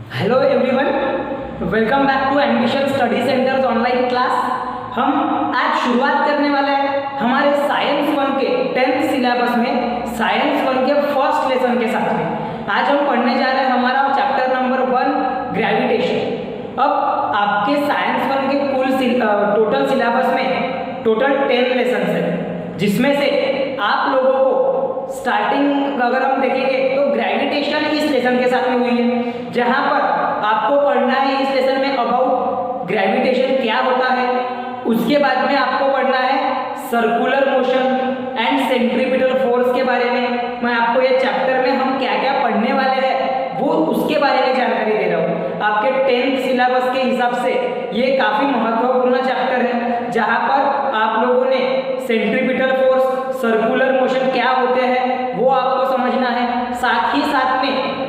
Hello everyone, welcome back to Ambition Study Centres online class. हम आज शुरुआत करने वाले हैं हमारे साइंस 1 के 10th सिलेबस में साइंस 1 के फर्स्ट लेसन के साथ में। आज हम पढ़ने जा रहे हैं हमारा चैप्टर नंबर 1 ग्रेविटेशन। अब आपके साइंस 1 के कुल टोटल सिलेबस में टोटल 10 लेसन है, जिसमें से आप लोगों को स्टार्टिंग अगर हम देखेंगे तो ग्रेविटेशन इस लेसन के साथ में हुई है, जहां पर आपको पढ़ना है इस लेसन में अबाउट ग्रेविटेशन क्या होता है। उसके बाद में आपको पढ़ना है circular motion and centripetal force के बारे में। मैं आपको ये चैप्टर में हम क्या क्या पढ़ने वाले हैं वो उसके बारे में जानकारी दे रहा हूँ। आपके 10th सिलेबस के हिसाब से ये काफ़ी महत्वपूर्ण चैप्टर है, जहाँ पर आप लोगों ने सेंट्रीपिटल फोर्स, सर्कुलर मोशन क्या होते हैं वो आपको समझना है। साथ ही साथ में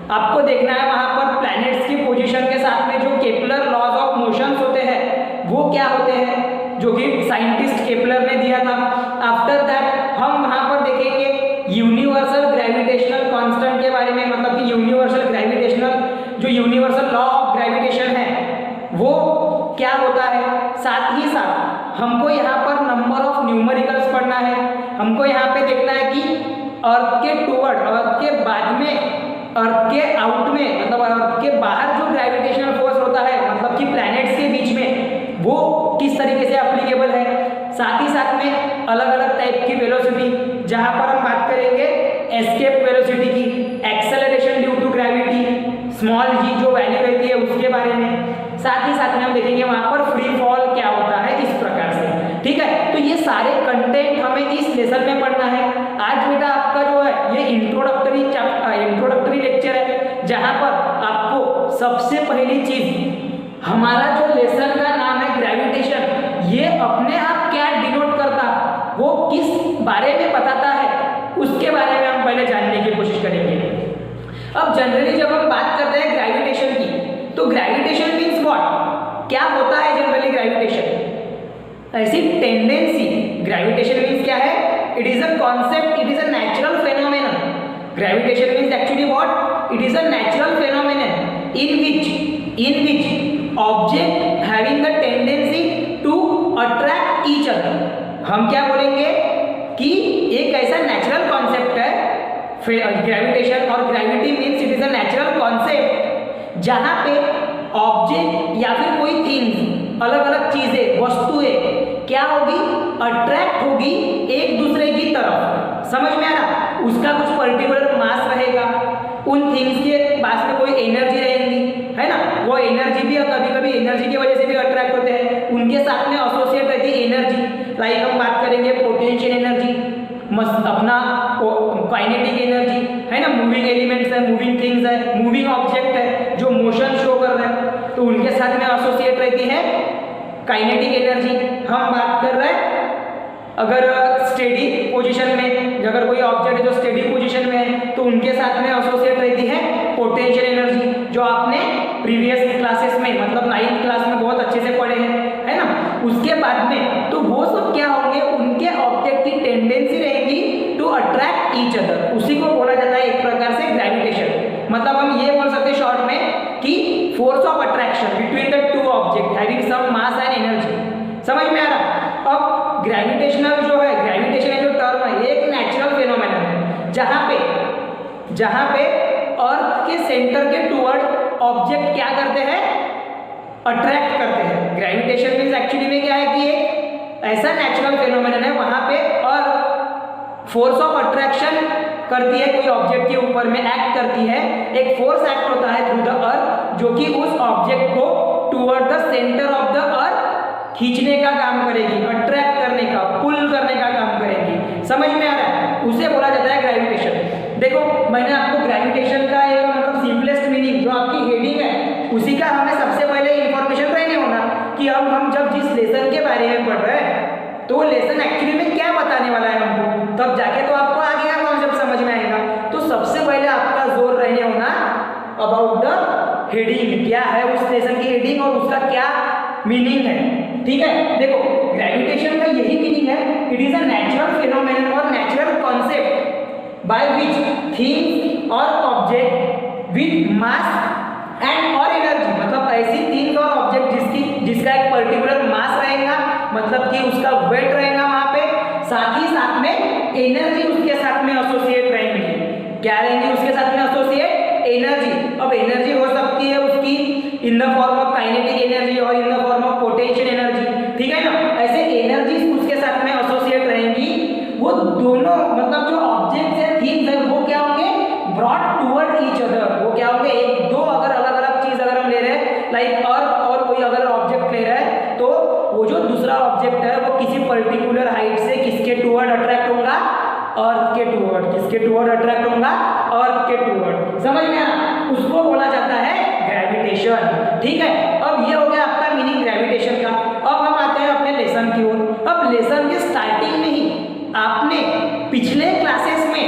आपको देखना है वहाँ पर प्लैनेट्स की पोजीशन के साथ में जो केपलर लॉज ऑफ मोशंस होते हैं वो क्या होते हैं, जो कि साइंटिस्ट केपलर ने दिया था। आफ्टर दैट हम वहाँ पर देखेंगे यूनिवर्सल ग्रेविटेशनल कांस्टेंट के बारे में, मतलब कि यूनिवर्सल ग्रेविटेशनल जो यूनिवर्सल लॉ ऑफ ग्रेविटेशन है वो क्या होता है। साथ ही साथ हमको यहाँ पर नंबर ऑफ न्यूमेरिकल्स पढ़ना है। हमको यहाँ पे देखना है कि अर्थ के टूवर्ड, अर्थ के बाद में, अर्थ के आउट में, मतलब अर्थ के बाहर जो ग्रेविटेशनल फोर्स होता है, मतलब कि प्लैनेट्स के बीच में, वो किस तरीके से एप्लीकेबल है। साथ ही साथ में अलग अलग टाइप की वेलोसिटी, जहाँ पर हम बात करेंगे एस्केप वेलोसिटी की, acceleration due to gravity, small G जो वैल्यू रहती है उसके बारे में। साथ ही साथ में हम देखेंगे वहाँ पर फ्री फॉल क्या होता है, इस प्रकार से। ठीक है, तो ये सारे कंटेंट हमें इस लेसन में पढ़ना है। आज बेटा आपका जो है ये इंट्रोडक्टरी लेक्चर है, जहाँ पर आपको सबसे पहली चीज हमारा जो लेसन का नाम है ग्रेविटेशन, ये अपने आप क्या डिनोट करता, वो किस बारे में बताता है, उसके बारे में हम पहले जानने की कोशिश करेंगे। अब जनरली जब हम बात करते हैं ग्रेविटेशन की, तो ग्रेविटेशन मीन्स व्हाट, क्या होता है जनरली ग्रेविटेशन, ऐसी टेंडेंसी। ग्रेविटेशन मीन्स क्या है, it is a concept, it is a natural phenomenon. Gravitation means actually what, it is a natural phenomenon in which object having the tendency to attract each other. हम क्या बोलेंगे कि एक ऐसा natural concept है gravitation, और gravity means it is a natural concept जहाँ पे ऑब्जेक्ट या फिर कोई थिंग्स, अलग अलग चीजें, वस्तुएं क्या होगी, अट्रैक्ट होगी एक दूसरे की तरफ। समझ में आ रहा, उसका कुछ पर्टिकुलर मास रहेगा, उन थिंग्स के पास में कोई एनर्जी रहेगी, है ना, वो एनर्जी भी कभी कभी एनर्जी की वजह से भी अट्रैक्ट होते हैं, उनके साथ में एसोसिएट रहती है एनर्जी। लाइक हम बात करेंगे पोटेंशियल एनर्जी, अपना काइनेटिक एनर्जी, है ना, मूविंग एलिमेंट्स है, मूविंग थिंग्स है, मूविंग ऑब्जेक्ट है जो मोशन शो कर रहे हैं, तो उनके साथ में एसोसिएट रहती है काइनेटिक एनर्जी। हम बात कर रहे हैं अगर स्टेडी पोजीशन में, अगर कोई ऑब्जेक्ट है जो स्टेडी पोजीशन में है, तो उनके साथ में एसोसिएट रहती है पोटेंशियल एनर्जी, जो आपने प्रीवियस क्लासेस में, मतलब 9th क्लास में बहुत अच्छे से पढ़े हैं, है ना। उसके बाद में तो वो सब क्या होंगे, उनके ऑब्जेक्ट की टेंडेंसी रहेगी टू अट्रैक्ट ईच अदर, उसी को बोला जाता है एक प्रकार से ग्रेविटेशन। मतलब हम ये बोल सकते हैं शॉर्ट में कि force of attraction between the two object having some mass and energy. समझ में आ रहा। अब ग्रेविटेशनल जो है, ग्रेविटेशन जो टर्म है, ये एक नेचुरल फेनोमेनन है, जहाँ पे अर्थ के सेंटर के टूवर्ड ऑब्जेक्ट क्या करते हैं, अट्रैक्ट करते हैं। ग्रेविटेशन मीन्स एक्चुअली में क्या है कि एक ऐसा नेचुरल फेनोमेनन है वहाँ पे अर्थ फोर्स ऑफ अट्रैक्शन करती है, कोई ऑब्जेक्ट के ऊपर में एक्ट करती है, एक फोर्स एक्ट होता है थ्रू द अर्थ, जो कि उस ऑब्जेक्ट को toward the centre of the अर्थ खींचने का काम करेगी, अट्रैक्ट करने का, पुल करने का काम करेगी। समझ में आ रहा है, उसे बोला जाता है ग्रेविटेशन। देखो मैंने आपको ग्रेविटेशन का एक मतलब सिंपलेस्ट मीनिंग जो आपकी हेडिंग है उसी का हमें सबसे पहले इंफॉर्मेशन रहने होना कि हम जब जिस लेसन के बारे में पढ़ रहे हैं तो वो लेसन एक्चुअली में क्या बताने वाला है हमको, तब जाके तो आपको आगे का कॉन्सेप्ट समझ में आएगा। तो सबसे पहले आपका जोर रहने होना अबाउट द हेडिंग, क्या है उस लेसन की हेडिंग और उसका क्या मीनिंग है। ठीक है, देखो ग्रेविटेशन का यही मीनिंग है, it is a natural phenomenon और natural concept by which things और ऑब्जेक्ट विथ मास एंड और एनर्जी, मतलब ऐसी 3 और ऑब्जेक्ट जिसका एक पर्टिकुलर मास रहेगा, मतलब कि उसका वेट रहेगा वहां पे, साथ ही साथ में एनर्जी उसके साथ में एसोसिएट रहेंगी। क्या रहेंगी उसके साथ में एसोसिएट? एनर्जी। अब एनर्जी हो सकती है उसकी in the form of kinetic energy और in the form of potential energy, ठीक है ना। ऐसे एनर्जी उसके साथ में एसोसिएट रहेंगी। वो दोनों मतलब जो ऑब्जेक्ट्स है, थिंग्स है, वो क्या होंगे? Brought toward each other. वो क्या होंगे? एक दो अगर अलग अलग चीज अगर हम ले रहे हैं, लाइक अर्थ और कोई अगर ऑब्जेक्ट ले रहा है, तो वो जो दूसरा ऑब्जेक्ट है वो किसी पर्टिकुलर हाइट से किसके टुवर्ड अट्रैक्ट होगा? अर्थ के टुवर्ड। किसके टुवर्ड अट्रैक्ट होगा? अर्थ के टुवर्ड। समझ में आया? उसको बोला जाता है ग्रेविटेशन, ठीक है। अब ये हो गया आपका मीनिंग ग्रेविटेशन का। अब हम आते हैं अपने लेसन की ओर। अब लेसन के स्टार्टिंग में ही आपने पिछले क्लासेस में,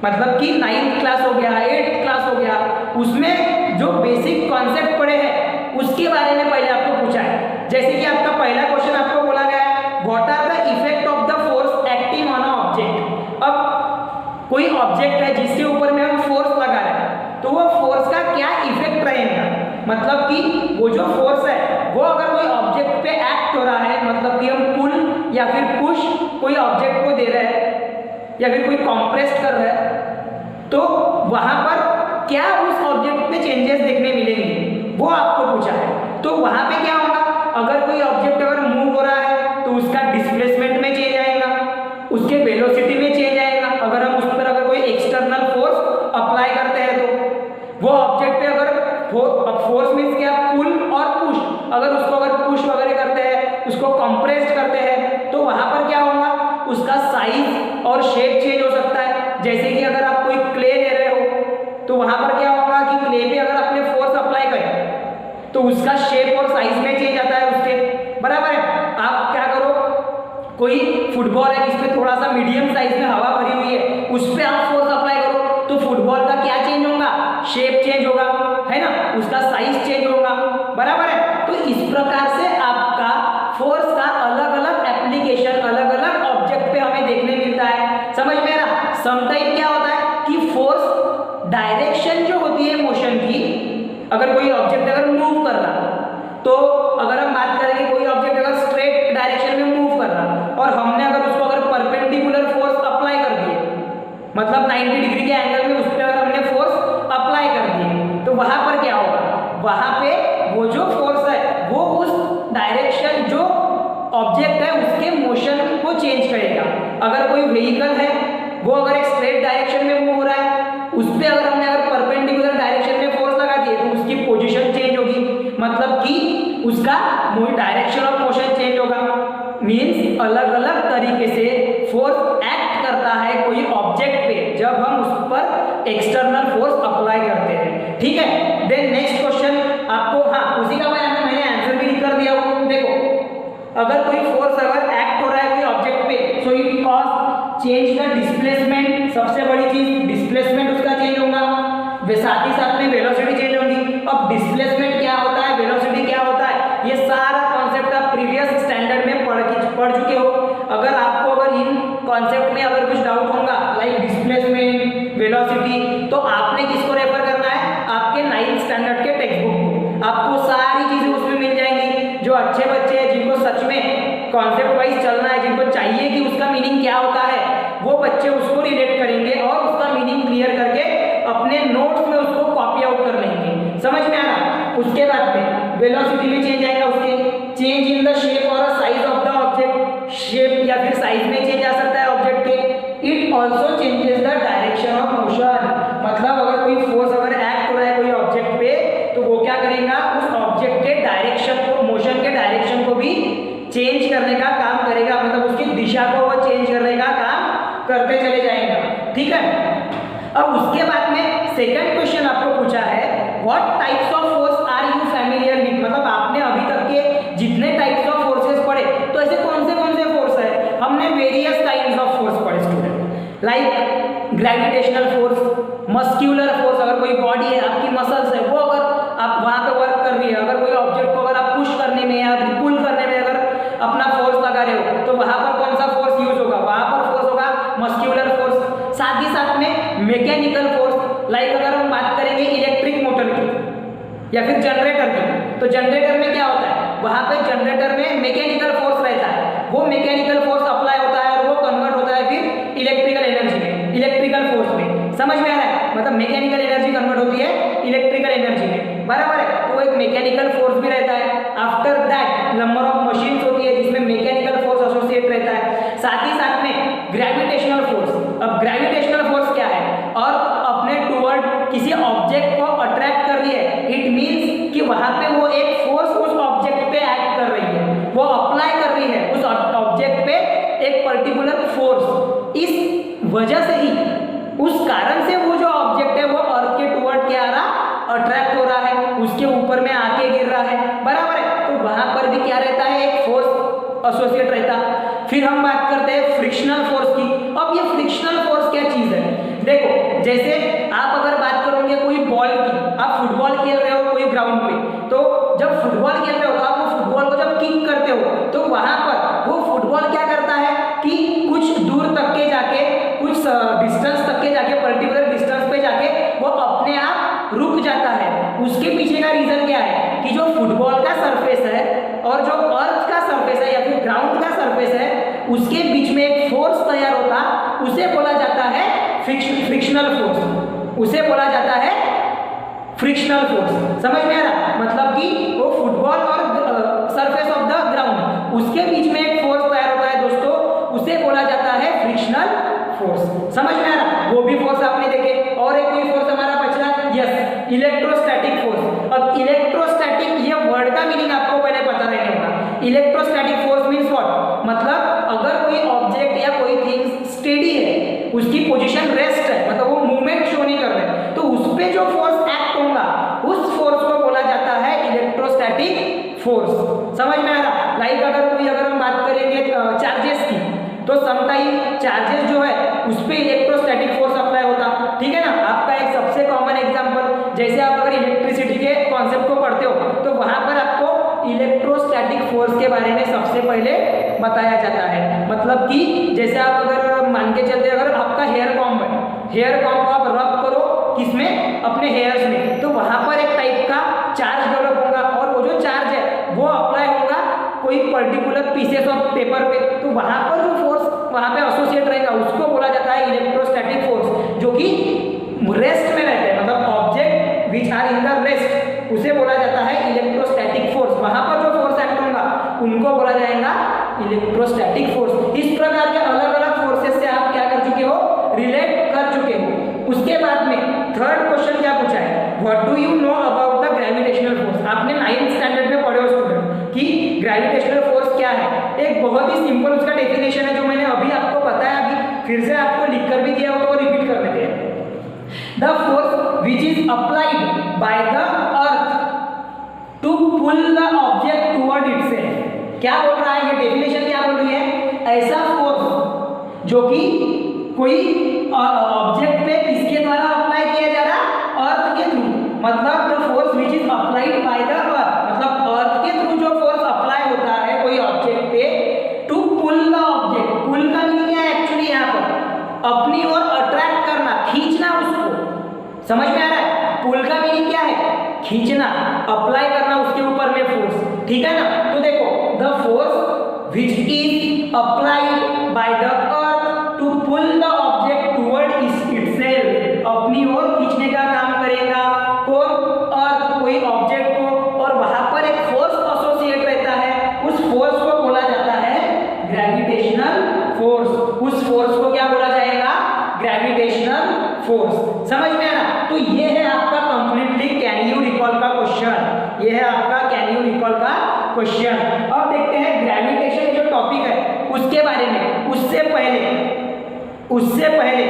मतलब कि 9th क्लास हो गया, 8th क्लास हो गया, उसमें जो बेसिक कॉन्सेप्ट पढ़े हैं उसके बारे में पहले आपको पूछा है। जैसे कि आपका पहला क्वेश्चन आपको बोला गया है, what are the effect of the force acting on a object. अब कोई ऑब्जेक्ट है जिसके ऊपर में हम फोर्स लगा रहे हैं, तो वो फोर्स का क्या इफेक्ट रहेगा, मतलब कि वो जो फोर्स है वो अगर कोई ऑब्जेक्ट पे एक्ट हो रहा है, मतलब कि हम पुल या फिर पुश कोई ऑब्जेक्ट को दे रहे हैं या फिर कोई कंप्रेस कर रहा है, तो वहां पर क्या उस ऑब्जेक्ट में चेंजेस देखने मिलेंगे, वो आपको पूछा है। तो वहां पे क्या होगा? अगर कोई ऑब्जेक्ट अगर मूव हो रहा है तो उसका डिस्प्लेसमेंट में चेंज आएगा, उसके वेलोसिटी में चेंज आएगा। अगर हम उस पर अगर कोई एक्सटर्नल फोर्स अप्लाई करते हैं तो वो ऑब्जेक्ट पे अगर फोर्स मीन्स क्या? पुल और पुश। अगर उसको अगर पुश वगैरह करते हैं, उसको कंप्रेस करते हैं, तो वहां पर क्या होगा? उसका साइज और शेप चेंज हो सकता है। जैसे कि अगर आप कोई क्ले ले रहे हो तो वहां पर क्या होगा कि क्ले पे अगर आपने फोर्स अप्लाई करें तो उसका शेप और साइज में चेंज आता है उसके, बराबर है। आप क्या करो, कोई फुटबॉल है जिसमें थोड़ा सा मीडियम साइज में हवा भरी हुई है, उस पर आप फोर्स अप्लाई करो तो फुटबॉल का क्या चेंज होगा? शेप चेंज होगा, है ना, उसका साइज चेंज होगा, बराबर है। तो इस प्रकार से आपका फोर्स का अलग अलग एप्लीकेशन अलग अलग ऑब्जेक्ट पे हमें देखने मिलता है। समझ में आ रहा? समटाइम क्या होता है कि फोर्स डायरेक्शन जो होती है मोशन की, अगर कोई ऑब्जेक्ट अगर मूव कर रहा, तो अगर हम बात करेंगे कोई ऑब्जेक्ट अगर स्ट्रेट डायरेक्शन में मूव कर रहा और हमने अगर उसको अगर परपेंडिकुलर फोर्स अप्लाई कर दिए, मतलब 90 डिग्री के एंगल में उस पर अगर हमने फोर्स अप्लाई कर दिए, तो वहां पर क्या होगा? वहां पे वो जो फोर्स है वो उस डायरेक्शन जो ऑब्जेक्ट है उसके मोशन को चेंज करेगा। अगर कोई व्हीकल है वो अगर एक स्ट्रेट डायरेक्शन में मूव हो रहा है, उस पर अगर हमने अगर परपेंडिकुलर डायरेक्शन में फोर्स लगा दिए तो उसकी पोजीशन चेंज होगी, मतलब कि उसका डायरेक्शन ऑफ मोशन चेंज होगा। मीन्स अलग अलग तरीके से फोर्स एक्ट करता है कोई ऑब्जेक्ट पे जब हम उस पर एक्सटर्नल फोर्स अप्लाई करते हैं, ठीक है। देन नेक्स्ट क्वेश्चन आपको, हाँ उसी का मैंने आंसर भी लिख कर दिया हूँ। देखो, अगर कोई फोर्स अगर एक्ट हो रहा है कोई ऑब्जेक्ट पे, so it cause change the displacement. सबसे बड़ी चीज डिस्प्लेसमेंट उसका चेंज होगा, वे साथ ही साथ में वेलोसिटी चेंज होगी। अब डिस्प्लेसमेंट क्या होता है, वेलोसिटी क्या होता है, ये सारा कॉन्सेप्ट आप प्रीवियस स्टैंडर्ड में पढ़ चुके हो। अगर आपको अगर इन कॉन्सेप्ट में अगर कुछ डाउट होगा लाइक डिस्प्लेसमेंट, वेलोसिटी, तो आपने किसको रेफर करना है? आपके 9th स्टैंडर्ड के टेक्स्ट बुक को। आपको सारी चीजें उसमें मिल जाएंगी। जो अच्छे बच्चे हैं जिनको सच में कॉन्सेप्ट वाइज चलना है, जिनको चाहिए कि उसका मीनिंग क्या होता है, वो बच्चे उसको रिलेट करेंगे और उसका मीनिंग क्लियर करके अपने नोट्स में उसको कॉपी आउट कर लेंगे। समझ में आ रहा? उसके बाद में वेलोसिटी में चेंज आएगा, उसके चेंज इन द शेप और size of the object, shape या फिर साइज में चेंज आ सकता है ऑब्जेक्ट के। It also changes the direction of motion, मतलब अगर कोई फोर्स अगर एक्ट हो रहा है कोई ऑब्जेक्ट पे, तो वो क्या करेगा? उस ऑब्जेक्ट के डायरेक्शन को, मोशन के डायरेक्शन को भी चेंज करने का काम करेगा, मतलब उसकी दिशा को वो चेंज करने का काम करते चले जाएगा, ठीक है। अब उसके बाद में सेकंड क्वेश्चन आपको पूछा है, what types of force are you familiar with, मतलब आपने अभी तक के जितने टाइप्स ऑफ फोर्सेस पढ़े, तो ऐसे कौन से फोर्स है? हमने वेरियस काइंड्स ऑफ फोर्स पढ़े student, like gravitational force, muscular force, अगर कोई बॉडी है आपकी मसल्स है वो अगर आप वहां पे वर्क कर रही है, अगर कोई ऑब्जेक्ट को अगर आप पुश करने में या पुल करने में अगर अपना फोर्स लगा रहे हो, तो वहां पर कौन सा फोर्स यूज होगा? वहां पर फोर्स होगा मस्क्यूलर फोर्स। साथ ही साथ में मैकेनिकल फोर्स, लाइक अगर हम बात करेंगे इलेक्ट्रिक मोटर की, या फिर जनरेटर की, तो जनरेटर में क्या होता है, वहां पे जनरेटर में मैकेनिकल फोर्स रहता है, वो मैकेनिकल फोर्स अप्लाई होता है और वो कन्वर्ट होता है फिर इलेक्ट्रिकल एनर्जी में, इलेक्ट्रिकल फोर्स में। समझ में आ रहा है, मतलब मैकेनिकल एनर्जी कन्वर्ट होती है इलेक्ट्रिकल एनर्जी में, बराबर है। तो एक मैकेनिकल फोर्स भी रहता है। After that number of machines होती है जिसमें मैकेनिकल फोर्स एसोसिएट रहता है, साथ ही साथ में ग्रेविटेशनल फोर्स। अब ग्रेविटेशनल फोर्स क्या है, और अपने टुवर्ड किसी ऑब्जेक्ट को अट्रैक्ट कर रही है, इट मींस कि वहां पे वो एक फोर्स उस ऑब्जेक्ट पे एक्ट कर रही है, वो अप्लाई कर रही है उस ऑब्जेक्ट पे एक पर्टिकुलर फोर्स। इस वजह से ही, उस कारण से वो जो ऑब्जेक्ट है वो अर्थ के टुवर्ड क्या आ रहा, अट्रैक्ट हो रहा है, उसके ऊपर में आके गिर रहा है, बराबर है। तो वहां पर भी क्या रहता है, एक फोर्स एसोसिएट रहता। फिर हम बात करते हैं फ्रिक्शनल फोर्स की। अब ये फ्रिक्शनल फोर्स क्या चीज है, देखो जैसे आप अगर बात करोगे कोई बॉल की, आप फुटबॉल खेल रहे हो कोई ग्राउंड पे, तो जब फुटबॉल खेल रहे हो तो आप वो फुटबॉल को जब किक करते हो तो वहां पर वो फुटबॉल क्या करता है कि कुछ दूर तक के जाके, कुछ डिस्टेंस तक के जाके, पर्टिकुलर डिस्टेंस पे जाके वो अपने आप रुक जाता है। उसके पीछे का रीजन क्या है कि जो फुटबॉल का सरफेस है और जो अर्थ का सरफेस है या फिर ग्राउंड का सरफेस है, उसके बीच में एक फोर्स तैयार होता, उसे बोला जाता है फ्रिक्शनल फोर्स, उसे बोला जाता है फ्रिक्शनल फोर्स। समझ में आ रहा, मतलब कि वो फुटबॉल और सरफेस ऑफ द ग्राउंड, उसके बीच में एक फोर्स तैयार होता है दोस्तों, उसे बोला जाता है फ्रिक्शनल फोर्स। समझ में आ रहा, वो भी फोर्स आपने देखे। और एक कोई फोर्स हमारा बचा, यस, इलेक्ट्रोस्टैटिक फोर्स। अब इलेक्ट्रोस्टैटिक, ये वर्ड का मीनिंग आपको पहले पता रहने होगा। इलेक्ट्रोस्टैटिक फोर्स मींस व्हाट, मतलब अगर कोई ऑब्जेक्ट या कोई थिंग स्टेडी है, उसकी पोजीशन रेस्ट है, मतलब वो मूवमेंट शो नहीं कर रहे, तो उस पे जो फोर्स एक्ट होगा उस फोर्स को बोला जाता है इलेक्ट्रोस्टैटिक फोर्स। समझ में आ रहा, लाइक अगर हम बात करेंगे चार्जेस की, तो समटाइम चार्जेस जो है उस पे इलेक्ट्रोस्टैटिक फोर्स अप्लाई होता, ठीक है ना। आपका एक सबसे कॉमन एग्जांपल, जैसे आप अगर इलेक्ट्रिसिटी के कॉन्सेप्ट को पढ़ते हो तो वहां पर आपको इलेक्ट्रोस्टैटिक फोर्स के बारे में सबसे पहले बताया जाता है। मतलब कि जैसे आप अगर मान के चलते, अगर आपका हेयर कॉम्ब है, हेयर कॉम्ब को आप रब करो किसमें, अपने हेयर्स में, तो वहां पर एक टाइप का चार्ज डेवलप होगा, और वो जो चार्ज है वो अप्लाई होगा कोई पर्टिकुलर पीसेस ऑफ पेपर पे, तो वहां पर जो फोर्स वहां पे एसोसिएट रहेगा उसको बोला जाता है इलेक्ट्रोस्टैटिक फोर्स, जो कि रेस्ट में रहते हैं, मतलब object which are in the rest, उसे बोला जाता है इलेक्ट्रोस्टैटिक फोर्स। वहां पर जो फोर्स एक्ट होगा उनको बोला जाएगा इलेक्ट्रोस्टैटिक फोर्स। इस प्रकार के अलग अलग फोर्सेस से आप क्या कर चुके हो, रिलेट कर चुके हो। उसके बाद में थर्ड क्वेश्चन क्या पूछा है, what do you know about the gravitational force. आपने 9th स्टैंडर्ड में पढ़े हो स्टूडेंट कि ग्रेविटेशनल फोर्स क्या है। एक बहुत ही सिंपल उसका डेफिनेशन है जो मैंने अभी आपको बताया, अभी फिर से आपको लिख कर भी दिया हो तो रिपीट कर देते हैं। The force which is applied by the earth to pull the object toward itself. क्या बोल रहा है, ये डेफिनेशन क्या बोल रही है, ऐसा फोर्स जो कि कोई ऑब्जेक्ट पे किसके द्वारा अप्लाई किया जा रहा, अर्थ के थ्रू, मतलब the force which is applied by the earth, मतलब अर्थ के थ्रू जो फोर्स अप्लाई होता है कोई ऑब्जेक्ट पे, टू पुल द ऑब्जेक्ट। पुल का मीनिंग क्या है एक्चुअली, यहाँ पर अपनी ओर अट्रैक्ट करना, खींचना उसको। समझ में आ रहा है, पुल का मीनिंग क्या है, खींचना, अप्लाई करना उसके ऊपर में फोर्स, ठीक है ना। तो देखो, the force which is applied by the earth to pull the object toward itself, अपनी ओर खींचने का काम करेगा कौन, अर्थ, कोई ऑब्जेक्ट को, और वहां पर एक फोर्स एसोसिएट रहता है, उस फोर्स को बोला जाता है ग्रेविटेशनल फोर्स। उस फोर्स को क्या बोला जाएगा, ग्रेविटेशनल फोर्स। समझ में आना, तो ये है आपका कंप्लीटली कैन यू रिकॉल का क्वेश्चन, ये है आपका कैन यू रिकॉल का क्वेश्चन। अब देखते हैं ग्रेविटेशन जो टॉपिक है उसके बारे में। उससे पहले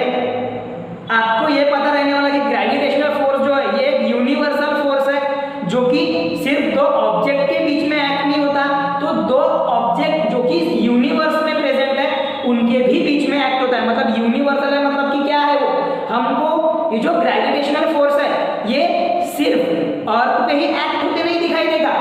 आपको ये पता रहने वाला कि ग्रेविटेशनल फोर्स जो है ये एक यूनिवर्सल फोर्स है, जो कि सिर्फ दो ऑब्जेक्ट के बीच में एक्ट नहीं होता, तो दो ऑब्जेक्ट जो कि यूनिवर्स में प्रेजेंट है उनके भी बीच में एक्ट होता है। मतलब यूनिवर्सल है, मतलब कि क्या है वो, हमको ये जो ग्रेविटेशनल फोर्स है ये सिर्फ अर्थ पे ही एक्ट होते नहीं दिखाई देगा।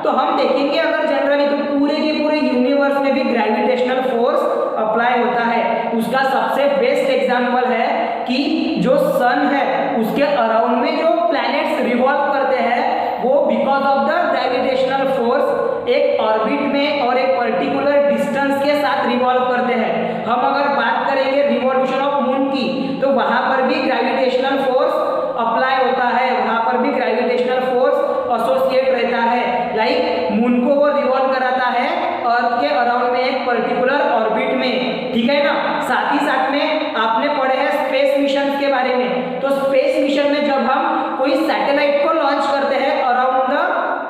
तो हम देखेंगे अगर जनरली तो पूरे के पूरे यूनिवर्स में भी ग्रेविटेशनल फोर्स अप्लाई होता है। उसका सबसे बेस्ट एग्जांपल है कि जो सन है उसके अराउंड में जो प्लैनेट्स रिवॉल्व करते हैं वो because of the gravitational force एक ऑर्बिट में और एक पर्टिकुलर डिस्टेंस के साथ रिवॉल्व करते हैं। हम अगर बात करेंगे रिवॉल्यूशन ऑफ मून की, तो वहां पर भी ग्रेविटेशनल फोर्स अप्लाई होता है, वहां पर भी ग्रेविटेशनल फोर्स एसोसिएट रहता है। लाइक मून को वो रिवॉल्व कराता है अर्थ के अराउंड में एक पर्टिकुलर ऑर्बिट में, ठीक है ना। साथ ही साथ में आपने पढ़े हैं स्पेस मिशन के बारे में। तो स्पेस मिशन में जब हम कोई सैटेलाइट को लॉन्च करते हैं अराउंड द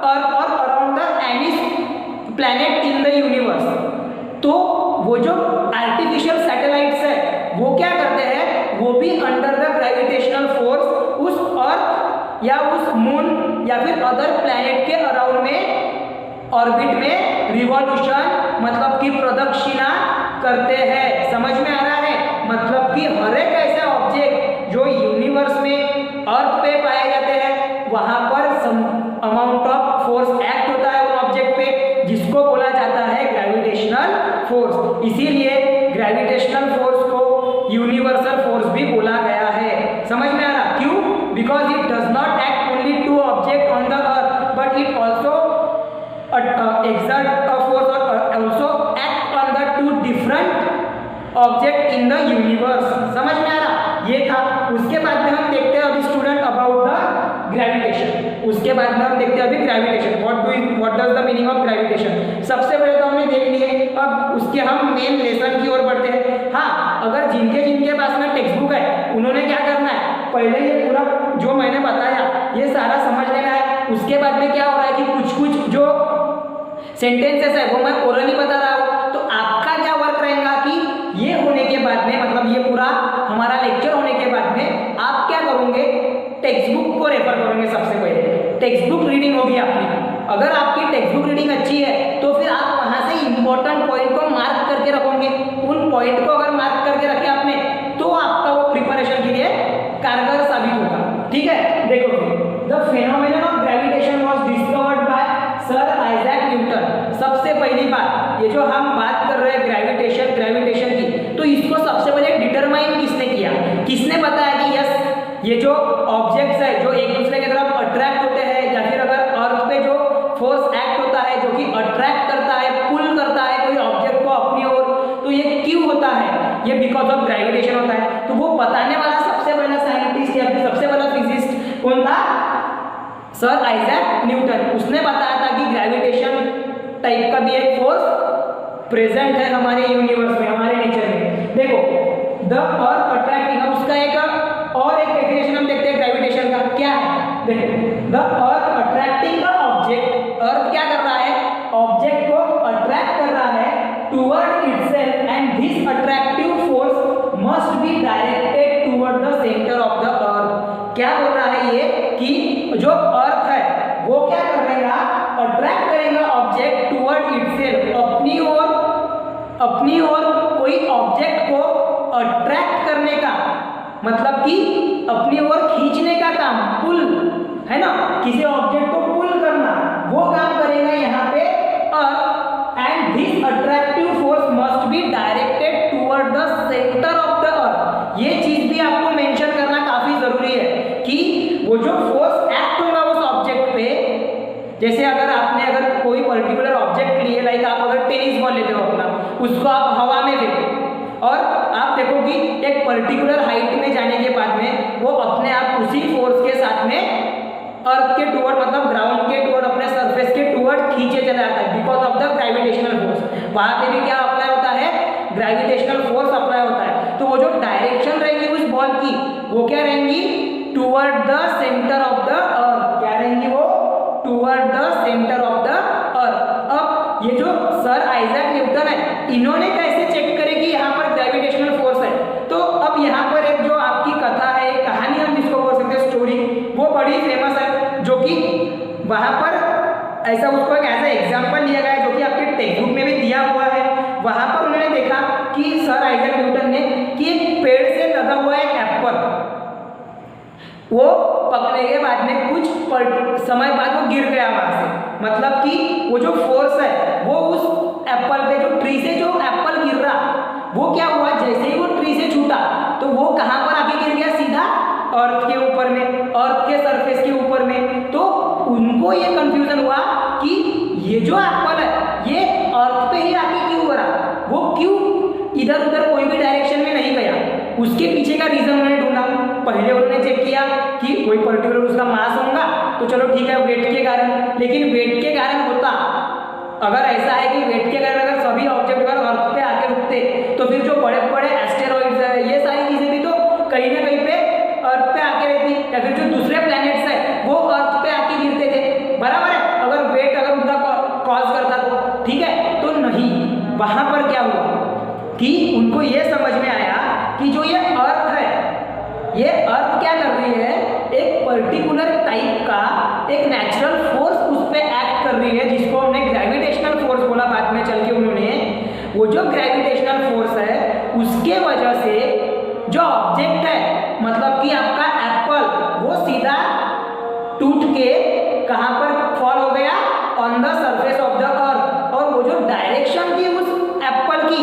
अर्थ और around the any planet in the universe, तो वो जो आर्टिफिशियल सैटेलाइट्स है वो क्या करते हैं, वो भी अंडर द ग्रेविटेशनल फोर्स उस अर्थ या उस मून या फिर अदर प्लैनेट के अराउंड में ऑर्बिट में रिवॉल्यूशन मतलब कि प्रदक्षिणा करते हैं। समझ में आ रहा है? मतलब कि हर एक ऐसा ऑब्जेक्ट जो यूनिवर्स में अर्थ पे पाए जाते हैं वहां पर some amount of force act होता है उन ऑब्जेक्ट पे, जिसको बोला जाता है ग्रेविटेशनल फोर्स। इसीलिए ग्रेविटेशनल फोर्स को यूनिवर्सल फोर्स भी बोला गया है। समझ में आ रहा? क्यों? Because it does not act only to object on the earth but it also exert a force or also act on the two different object in the universe। समझ में आ रहा? ये था। उसके बाद में हम देखते हैं अभी स्टूडेंट अबाउट द ग्रेविटेशन। उसके बाद में हम देखते हैं अभी gravitation, what does the meaning of gravitation. सबसे पहले तो हमने देख लिए, अब उसके हम मेन लेसन की ओर बढ़ते हैं। हाँ, अगर जिनके पास में टेक्स्ट बुक है उन्होंने क्या करना है, पहले ये पूरा जो मैंने बताया ये सारा समझ लेना है। उसके बाद में क्या हो रहा है कि कुछ जो सेंटेंसेस है वो मैं ओरली बता रहा हूँ, तो आपका क्या वर्क रहेगा कि ये होने के बाद में मतलब ये पूरा हमारा लेक्चर होने के बाद में आप क्या करोगे, टेक्स्ट बुक को रेफर करोगे। सबसे पहले टेक्स्ट बुक रीडिंग होगी आपकी। अगर आपकी टेक्स्ट बुक रीडिंग अच्छी है तो फिर आप वहां से इंपॉर्टेंट पॉइंट को मार्क करके रखोगे। उन पॉइंट को अगर मार्क करके रखे आपने तो आपका वो प्रिपरेशन के लिए कारगर साबित होगा। ठीक है, देखो the phenomenon of gravitation was discovered by sir Isaac Newton. सबसे पहली बात, ये जो हम बात कर रहे हैं ग्रेविटेशन की, तो इसको सबसे पहले डिटरमाइन किसने किया, किसने बताया कि यस ये जो ऑब्जेक्ट्स है जो एक दूसरे की तरफ अट्रैक्ट होते हैं या फिर अगर अर्थ पे जो फोर्स एक्ट होता है जो कि अट्रैक्ट करता है, पुल करता है कोई ऑब्जेक्ट को अपनी ओर, तो ये क्यों होता है, ये बिकॉज ऑफ ग्रेविटेशन होता है। तो वो बताने वाला सबसे पहला साइंटिस्ट या फिर सबसे पहला फिजिसिस्ट कौन था? Sir Isaac Newton. उसने बताया था कि ग्रेविटेशन टाइप का भी एक फोर्स प्रेजेंट है हमारे यूनिवर्स में, हमारे नेचर में। देखो द अर्थ अट्रैक्टिंग, उसका एक और एक डेफिनेशन हम देखते हैं ग्रेविटेशन का क्या है। देखो the earth attracting the object, earth क्या कर रहा है, ऑब्जेक्ट को अट्रैक्ट कर रहा है toward itself and this attractive force must be directed toward the centre of the अर्थ। क्या बोल रहा है ये कि जो अर्थ है वो क्या करेगा, अट्रैक्ट करेगा ऑब्जेक्ट टुवर्ड इटसेल्फ, अपनी ओर कोई ऑब्जेक्ट को अट्रैक्ट करने का मतलब कि अपनी ओर खींचने का काम, पुल है ना, किसी ऑब्जेक्ट को पुल करना, वो काम करेगा यहाँ पे earth. And this attractive force must be directed toward the centre of the earth. ये चीज भी आपको मेंशन करना काफी जरूरी है कि वो जो फोर्स एक्ट होगा उस ऑब्जेक्ट पे, जैसे अगर कोई पर्टिकुलर ऑब्जेक्ट लिए, लाइक आप अगर टेनिस बॉल लेते हो अपना, उसको आप हवा में फेंको और आप देखो कि एक पर्टिकुलर हाइट में जाने के बाद में वो अपने आप उसी फोर्स के साथ में अर्थ के टुवर्ड मतलब ग्राउंड के टुवर्ड अपने सरफेस के टुवर्ड खींचे चला जाता है because of the gravitational force. वहां पे भी क्या अप्लाई होता है, ग्रेविटेशनल फोर्स अप्लाई होता है। तो वो जो डायरेक्शन रहेगी उस बॉल की वो क्या रहेंगी, toward the centre of the अर्थ। क्या रहेंगी वो, toward the centre of the अर्थ। अब ये जो सर आइजैक न्यूटन है, इन्होंने कैसे चेक करे कि यहाँ पर ग्रेविटेशनल फोर्स है, तो अब यहाँ पर एक जो आपकी कथा है, कहानी हम जिसको बोल सकते हैं स्टोरी, वो बड़ी फेमस है, जो कि वहाँ पर ऐसा उसको एक ऐसा एग्जाम्पल लिया गया है जो कि आपके टेक्स्ट बुक में भी दिया हुआ है। वहाँ पर उन्होंने देखा कि सर आइजैक न्यूटन ने कि एक पेड़ से लगा हुआ एक एप्पल, वो पकने के बाद में कुछ समय बाद वो गिर गया वहां से, मतलब कि वो जो फोर्स है वो उस एप्पल पे, जो ट्री से जो एप्पल गिर रहा, वो क्या हुआ, जैसे ही वो ट्री से छूटा तो वो कहाँ पर आके गिर गया, सीधा अर्थ के ऊपर में, अर्थ के सरफेस के ऊपर में। तो उनको ये कंफ्यूजन हुआ कि ये जो एप्पल है ये अर्थ पे ही आके क्यों गिरा, वो क्यों इधर उधर कोई भी डायरेक्शन में नहीं गया। उसके पीछे का रीजन उन्होंने ढूंढा। पहले उन्होंने चेक किया कि कोई पर्टिकुलर उसका मास होगा तो चलो ठीक है वेट के कारण, लेकिन वेट के कारण होता अगर ऐसा है कि वेट के कारण अगर सभी ऑब्जेक्ट अगर अर्थ पे आके रुकते तो फिर जो बड़े बड़े एस्टेरॉइड्स है ये सारी चीजें भी तो कहीं ना कहीं पे अर्थ पे आके रहती, या फिर जो दूसरे प्लैनेट्स है वो अर्थ पे आके गिरते थे, बराबर है, अगर वेट अगर उनका कॉज करता तो ठीक है। तो नहीं, वहां पर क्या हुआ कि उनको ये समझ में आया कि जो ये अर्थ है ये अर्थ क्या कर रही है, एक पर्टिकुलर टाइप का एक नेचुरल फोर्स उस पर एक्ट कर रही है जिसको हमने ग्रेविटेशनल फोर्स बोला बाद में चल के उन्होंने। वो जो ग्रेविटेशनल फोर्स है उसके वजह से जो ऑब्जेक्ट है मतलब कि आपका एप्पल वो सीधा टूट के कहां पर फॉल हो गया, on the surface of the अर्थ। और वो जो डायरेक्शन थी उस एप्पल की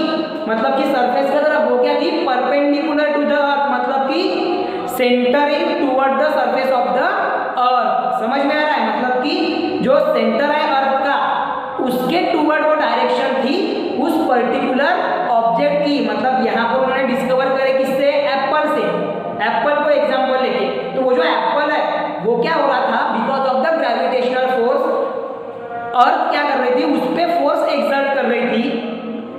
मतलब कि सरफेस की तरफ वो क्या थी, परपेंडिकुलर टू द अर्थ, मतलब कि centering toward the surface of the earth. समझ में आ रहा है, मतलब कि जो सेंटर है अर्थ का उसके टुवर्ड वो डायरेक्शन थी उस पर्टिकुलर ऑब्जेक्ट की। मतलब यहाँ पर उन्होंने डिस्कवर करे किससे, एप्पल से, एप्पल को एग्जांपल लेके। तो वो जो एप्पल है वो क्या हो रहा था, because of the gravitational force earth क्या कर रही थी, उस पर फोर्स एक्सर्ट कर रही थी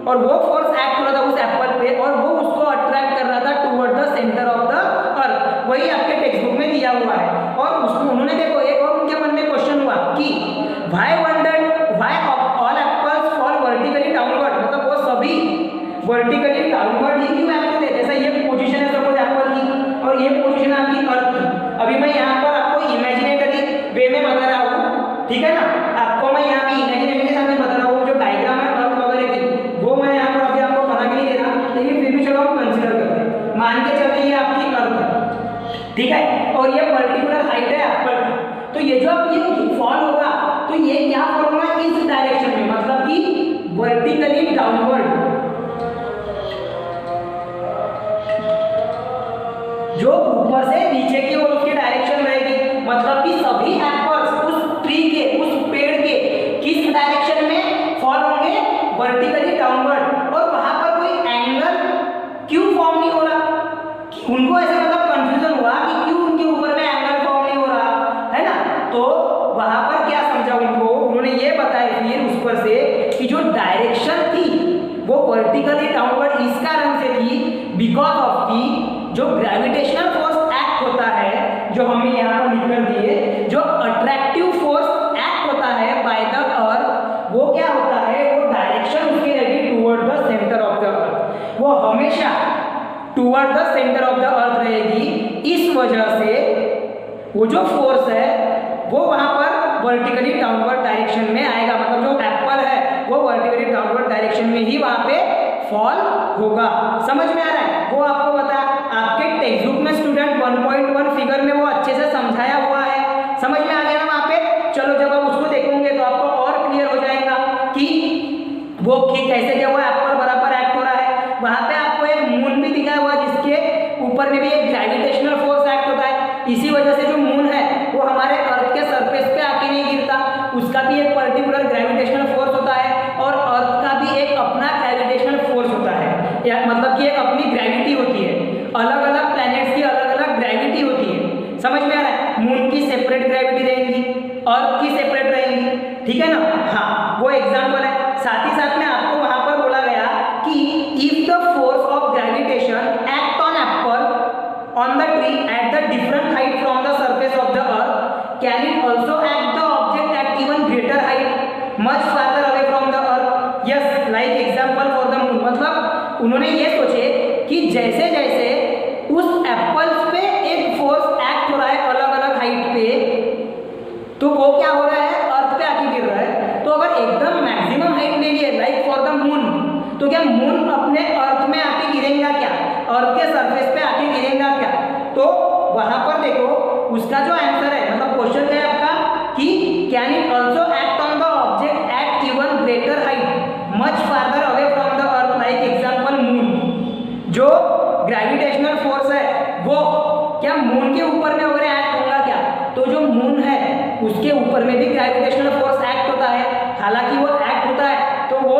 और वो फोर्स एक्ट हो रहा था उस एप्पल पे और वो उसको अट्रैक्ट कर रहा था toward the centre of the अर्थ। वही आपके टेक्स्ट बुक में दिया हुआ है। और उसको उन्होंने देखो एक और उनके मन में क्वेश्चन हुआ कि why all apples fall vertically downward, मतलब वो सभी वर्टिकली डाउनवर्ड ही क्यों एक्ट होते हैं। जैसा ये पोजीशन है सपोज एप्पल की और ये पोजीशन आपकी अर्थ की। अभी मैं यहाँ पर आपको इमेजिनेटरी वे में बता रहा हूँ, ठीक है ना, आपको मैं यहाँ की इमेजिनेटरी के सामने बता रहा हूँ। जो डायग्राम है अर्थ वगैरह की वो मैं यहाँ पर अभी आपको बना के नहीं दे रहा, लेकिन फिर भी चलो हम कंसिडर करते हैं। मान के चलते ये आपकी अर्थ है, ठीक है, और ये पर्टिकुलर हाइट है एप्पल की। तो ये जो अब ये फॉल होगा तो ये क्या फॉल होगा, इस डायरेक्शन में, मतलब कि वर्टिकली डाउनवर्ड। जो ऊपर से नीचे की ओर उसकी डायरेक्शन रहेगी, मतलब कि सभी एप्पल्स उस ट्री के उस पेड़ के किस डायरेक्शन में फॉल होंगे, वर्टिकली डाउनवर्ड। और वहां पर कोई एंगल क्यों फॉर्म नहीं हो रहा, उनको ऐसे मतलब कंफ्यूजन हुआ कि क्यों उनके ऊपर में एंगल फॉर्म नहीं हो रहा है ना। तो वहां पर क्या समझा उनको, उन्होंने ये बताया फिर उस पर से कि जो डायरेक्शन थी वो वर्टिकली डाउनवर्ड इस कारण से थी बिकॉज ऑफ की जो ग्रेविटेशनल फोर्स एक्ट होता है, जो हमें यहाँ पर लिख कर दिए, जो अट्रैक्टिव फोर्स एक्ट होता है बाय द अर्थ, वो क्या होता है, वो डायरेक्शन उसकी रहेगी toward the centre of the अर्थ, वो हमेशा toward the centre of the अर्थ रहेगी। इस वजह से वो जो फोर्स है वो वहां पर वर्टिकली डाउनवर्ड डायरेक्शन में आएगा, मतलब जो एप्पल है वो वर्टिकली डाउनवर्ड डायरेक्शन में ही वहां पे फॉल होगा। समझ में आ रहा है, वो आपको बता आपके टेक्स्ट बुक में स्टूडेंट 1.1 फिगर में वो अच्छे से समझाया हुआ है, समझ में आ गया ना वहां पे। चलो जब आप उसको देखोगे तो आपको और क्लियर हो जाएगा कि वो कैसे क्या हुआ, एप्पल बराबर एक्ट हो रहा है। वहां पे आपको एक मून भी दिखाया हुआ जिसके ऊपर में भी एक ग्रेविटेशनल फोर्स एक्ट होता है। इसी वजह से जो मून है वो हमारे अर्थ के सरफेस पे आके नहीं गिरता, उसका भी एक पर्टिकुलर ग्रेविटेशनल फोर्स होता है और अर्थ का भी एक अपना ग्रेविटेशनल फोर्स होता है, या मतलब कि एक अपनी ग्रेविटी होती है। अलग अलग प्लैनेट्स की अलग अलग ग्रेविटी होती है, समझ में आ रहा है। मून की सेपरेट ग्रेविटी रहेगी, अर्थ की सेपरेट रहेगी, ठीक है ना। हाँ, वो एग्जाम्पल है। साथ ही साथ में आपको वहां पर बोला गया कि if the force of gravitation act on Apple on the tree at the different height from the surface of the earth, can it also act the object at even greater height much farther away from the earth? Yes, like example for the moon। मतलब उन्होंने ये सोचे कि जैसे जैसे उस apples पे एक फोर्स एक्ट हो रहा है अलग अलग हाइट पे, तो वो क्या हो रहा है, अर्थ पे आके गिर रहा है। तो अगर एकदम मैक्सिमम हाइट ले लिए लाइक फॉर द मून, तो क्या मून अपने अर्थ में आके गिरेगा क्या, अर्थ के सरफेस पे आके गिरेगा क्या। तो वहां पर देखो उसका जो आंसर है, मतलब क्वेश्चन है आपका कि can it also act on the object at even greater height much farther away from the earth like example moon. जो ग्रेविटेशनल फोर्स है वो क्या मून के ऊपर में वगैरह एक्ट होगा क्या, तो जो मून है उसके ऊपर में भी ग्रेविटेशनल फोर्स एक्ट होता है। हालांकि वो एक्ट होता है तो वो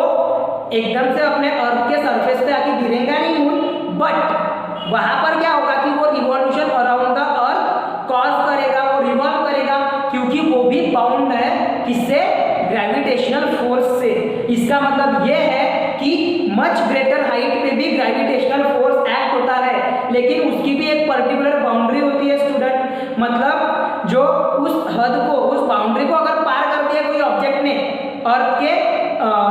एकदम से अपने अर्थ के सरफेस पे आके गिरेगा नहीं मून, बट वहां पर क्या होगा कि वो revolution around the earth cause करेगा, वो रिवॉल्व करेगा, क्योंकि वो भी बाउंड है किससे? ग्रेविटेशनल फोर्स से। इसका मतलब ये है कि मच ग्रेटर हाइट पे भी ग्रेविटेशनल फोर्स एक्ट होता है, लेकिन उसकी भी एक पर्टिकुलर बाउंड्री होती है स्टूडेंट। मतलब जो उस हद को, उस बाउंड्री को अगर पार कर दिया कोई ऑब्जेक्ट ने अर्थ के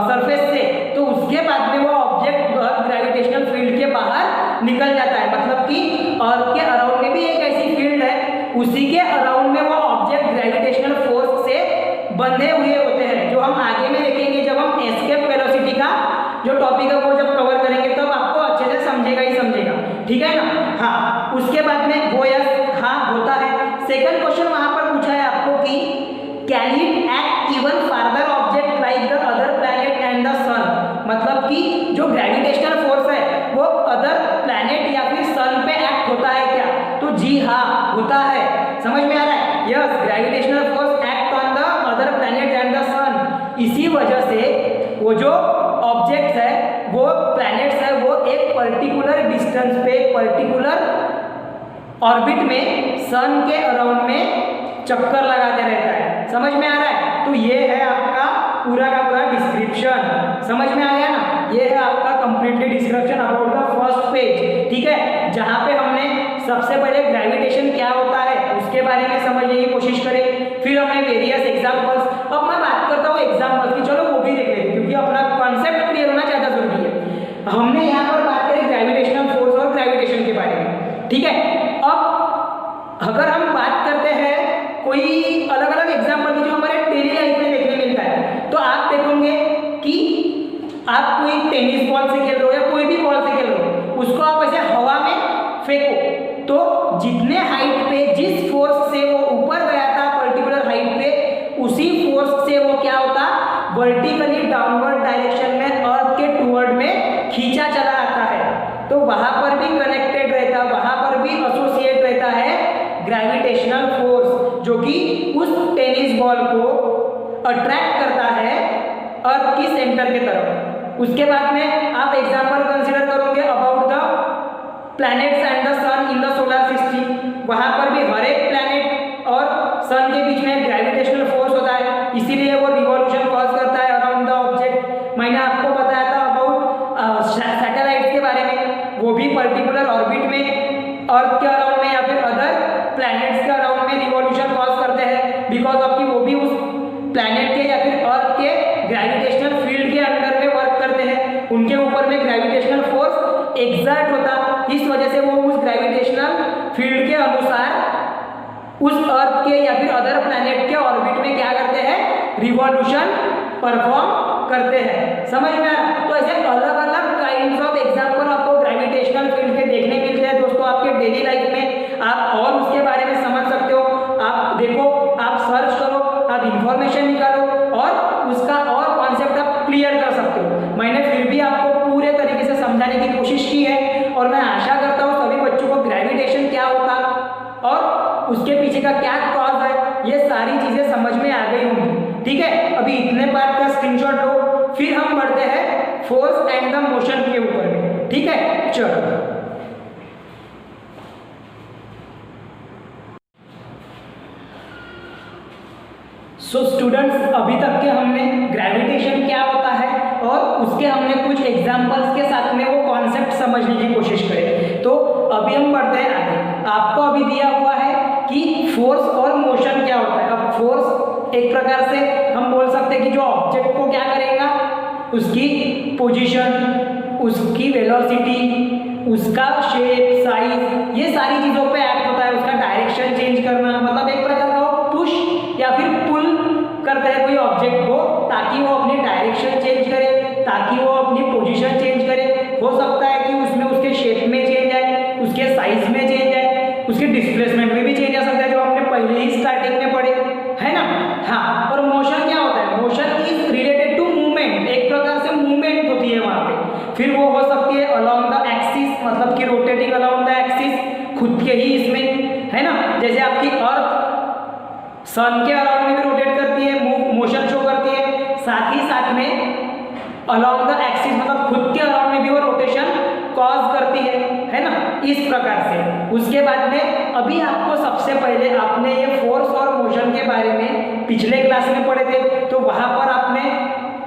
सरफेस से, तो उसके बाद में वो ऑब्जेक्ट ग्रेविटेशनल फील्ड के बाहर निकल जाता है। मतलब कि अर्थ के अराउंड में भी एक ऐसी फील्ड है, उसी के अराउंड में वो ऑब्जेक्ट ग्रेविटेशनल फोर्स से बंधे हुए होते हैं, जो हम आगे में देखेंगे जब हम एस्केप वेलोसिटी का जो टॉपिक है वो जब कवर करेंगे तब आपको अच्छे से समझेगा ही समझेगा, ठीक है ना। हाँ, उसके बाद में वो यस हाँ होता है। सेकंड क्वेश्चन वहां पर पूछा है आपको कि can it act even farther object like the other planet and the sun. मतलब कि जो ग्रेविटेशनल फोर्स है वो अदर प्लैनेट या फिर सन पे एक्ट होता है क्या? तो जी हाँ होता है। समझ में आ रहा है? Yes, gravitational force act on the other planet and the sun. इसी वजह से वो जो ऑब्जेक्ट्स है, वो प्लैनेट्स है, वो एक पर्टिकुलर डिस्टेंस पे, पर्टिकुलर ऑर्बिट में सन के अराउंड में चक्कर लगाते रहता है। समझ में आ रहा है? तो ये है आपका पूरा का पूरा डिस्क्रिप्शन। समझ में आ गया ना? ये है आपका completely description about the first page, ठीक है, जहां पे हमने सबसे पहले ग्रेविटेशन क्या होता है उसके बारे में समझने की कोशिश करें, फिर हमने वेरियस एग्जांपल्स। अब मैं बात करता हूँ एग्जांपल्स की, चलो वो भी देख लेते हैं क्योंकि अपना कॉन्सेप्ट क्लियर होना ज़्यादा जरूरी है। हमने यहाँ पर बात करी ग्रेविटेशनल फोर्स और ग्रेविटेशन के बारे में, ठीक है। अब अगर हम बात करते हैं कोई अलग अलग एग्जांपल की जो हमारे डेली लाइफ में देखने मिलता है, तो आप देखोगे कि आप कोई टेनिस बॉल से खेल रहे हो या कोई भी बॉल से खेल रहे हो, उसको आप ऐसे हवा में फेंको, तो जितने हाइट पे, जिस फोर्स से वो ऊपर गया था पर्टिकुलर हाइट पे, उसी फोर्स से वो क्या होता, वर्टिकली डाउनवर्ड डायरेक्शन में अर्थ के टूवर्ड में खींचा चला आता है। तो वहां पर भी कनेक्टेड रहता, वहां पर भी एसोसिएट रहता है ग्रेविटेशनल फोर्स, जो कि उस टेनिस बॉल को अट्रैक्ट करता है अर्थ की सेंटर की तरफ। उसके बाद में आप एग्जांपल कंसीडर करोगे about the planets and the sun in the solar system. वहां पर भी हर एक प्लैनेट और सन के बीच में ग्रेविटेशनल फोर्स होता है, इसीलिए वो रिवॉल्यूशन कॉज करता है अराउंड द ऑब्जेक्ट। मैंने आपको बताया था अबाउट सैटेलाइट्स के बारे में, वो भी पर्टिकुलर ऑर्बिट में अर्थ के अराउंड में या फिर अदर प्लैनेट्स के अराउंड में रिवॉल्यूशन कॉज करते हैं, बिकॉज ऑफ कि वो भी उस प्लैनेट के या फिर अर्थ के ग्रेविटेशनल फील्ड के अंडर में वर्क करते हैं, उनके ऊपर में ग्रेविटेशनल फोर्स एग्जर्ट होता, इस वजह से वो उस ग्रेविटेशनल फील्ड के अनुसार उस अर्थ के या फिर अदर प्लैनेट के ऑर्बिट में क्या करते हैं, रिवॉल्यूशन परफॉर्म करते हैं। समझ में आया? तो ऐसे अलग अलग काइंड्स ऑफ एग्जांपल आपको ग्रेविटेशनल फील्ड के देखने मिलते हैं दोस्तों आपके डेली लाइफ में। आप और उसके बारे में समझ सकते हो, आप देखो, आप सर्च करो, आप इंफॉर्मेशन निकालो और उसका और कॉन्सेप्ट आप क्लियर कर सकते हो। मैंने फिर भी आपको पूरे तरीके से समझाने की कोशिश की है और मैं आशा करता हूँ सभी बच्चों को ग्रेविटेशन क्या होता और उसके पीछे का क्या कॉज है, ये सारी चीजें समझ में आ गई होंगी, ठीक है। अभी इतने पार्ट का स्क्रीनशॉट लो, फिर हम बढ़ते हैं फोर्स एंड द मोशन के ऊपर में, ठीक है। चलो सो स्टूडेंट्स, अभी तक के हमने ग्रेविटेशन क्या होता है और उसके हमने कुछ एग्जांपल्स के साथ में वो कॉन्सेप्ट समझने की कोशिश करें। तो अभी हम बढ़ते हैं आगे। आपको अभी दिया हुआ है कि फोर्स और मोशन क्या होता है। अब फोर्स एक प्रकार से हम बोल सकते हैं कि जो ऑब्जेक्ट को क्या करेगा, उसकी पोजीशन, उसकी वेलोसिटी, उसका शेप, साइज, ये सारी चीज़ों पे एक्ट होता है। उसका डायरेक्शन चेंज करना, मतलब एक प्रकार का वो पुश या फिर पुल करता है कोई ऑब्जेक्ट को, ताकि वो अपनी डायरेक्शन चेंज करे, ताकि वो अपनी पोजीशन चेंज करे। हो सकता है कि उसमें उसके शेप में चेंज आए, उसके साइज में चेंज आए, उसके डिस्प्लेसमेंट में भी चेंज आ सकता है, जो हमने पहले ही स्टार्टिंग में पढ़े, है ना। हाँ, और मोशन क्या होता है? Motion is related to movement, एक प्रकार से मूवमेंट होती है वहाँ पे। फिर वो हो सकती है अलोंग द एक्सिस, मतलब कि रोटेटिंग अलोंग द एक्सिस, खुद के ही इसमें, है ना। जैसे आपकी अर्थ सन के अराउंड में भी रोटेट करती है, मोशन शो करती है, साथ ही साथ में अलॉन्ग द एक्सिस मतलब खुद के अराउंड में भी वो रोटेशन कॉज करती है ना, इस प्रकार से। उसके बाद में अभी आपको सबसे पहले आपने ये फोर्स और मोशन के बारे में पिछले क्लास में पढ़े थे, तो वहां पर आपने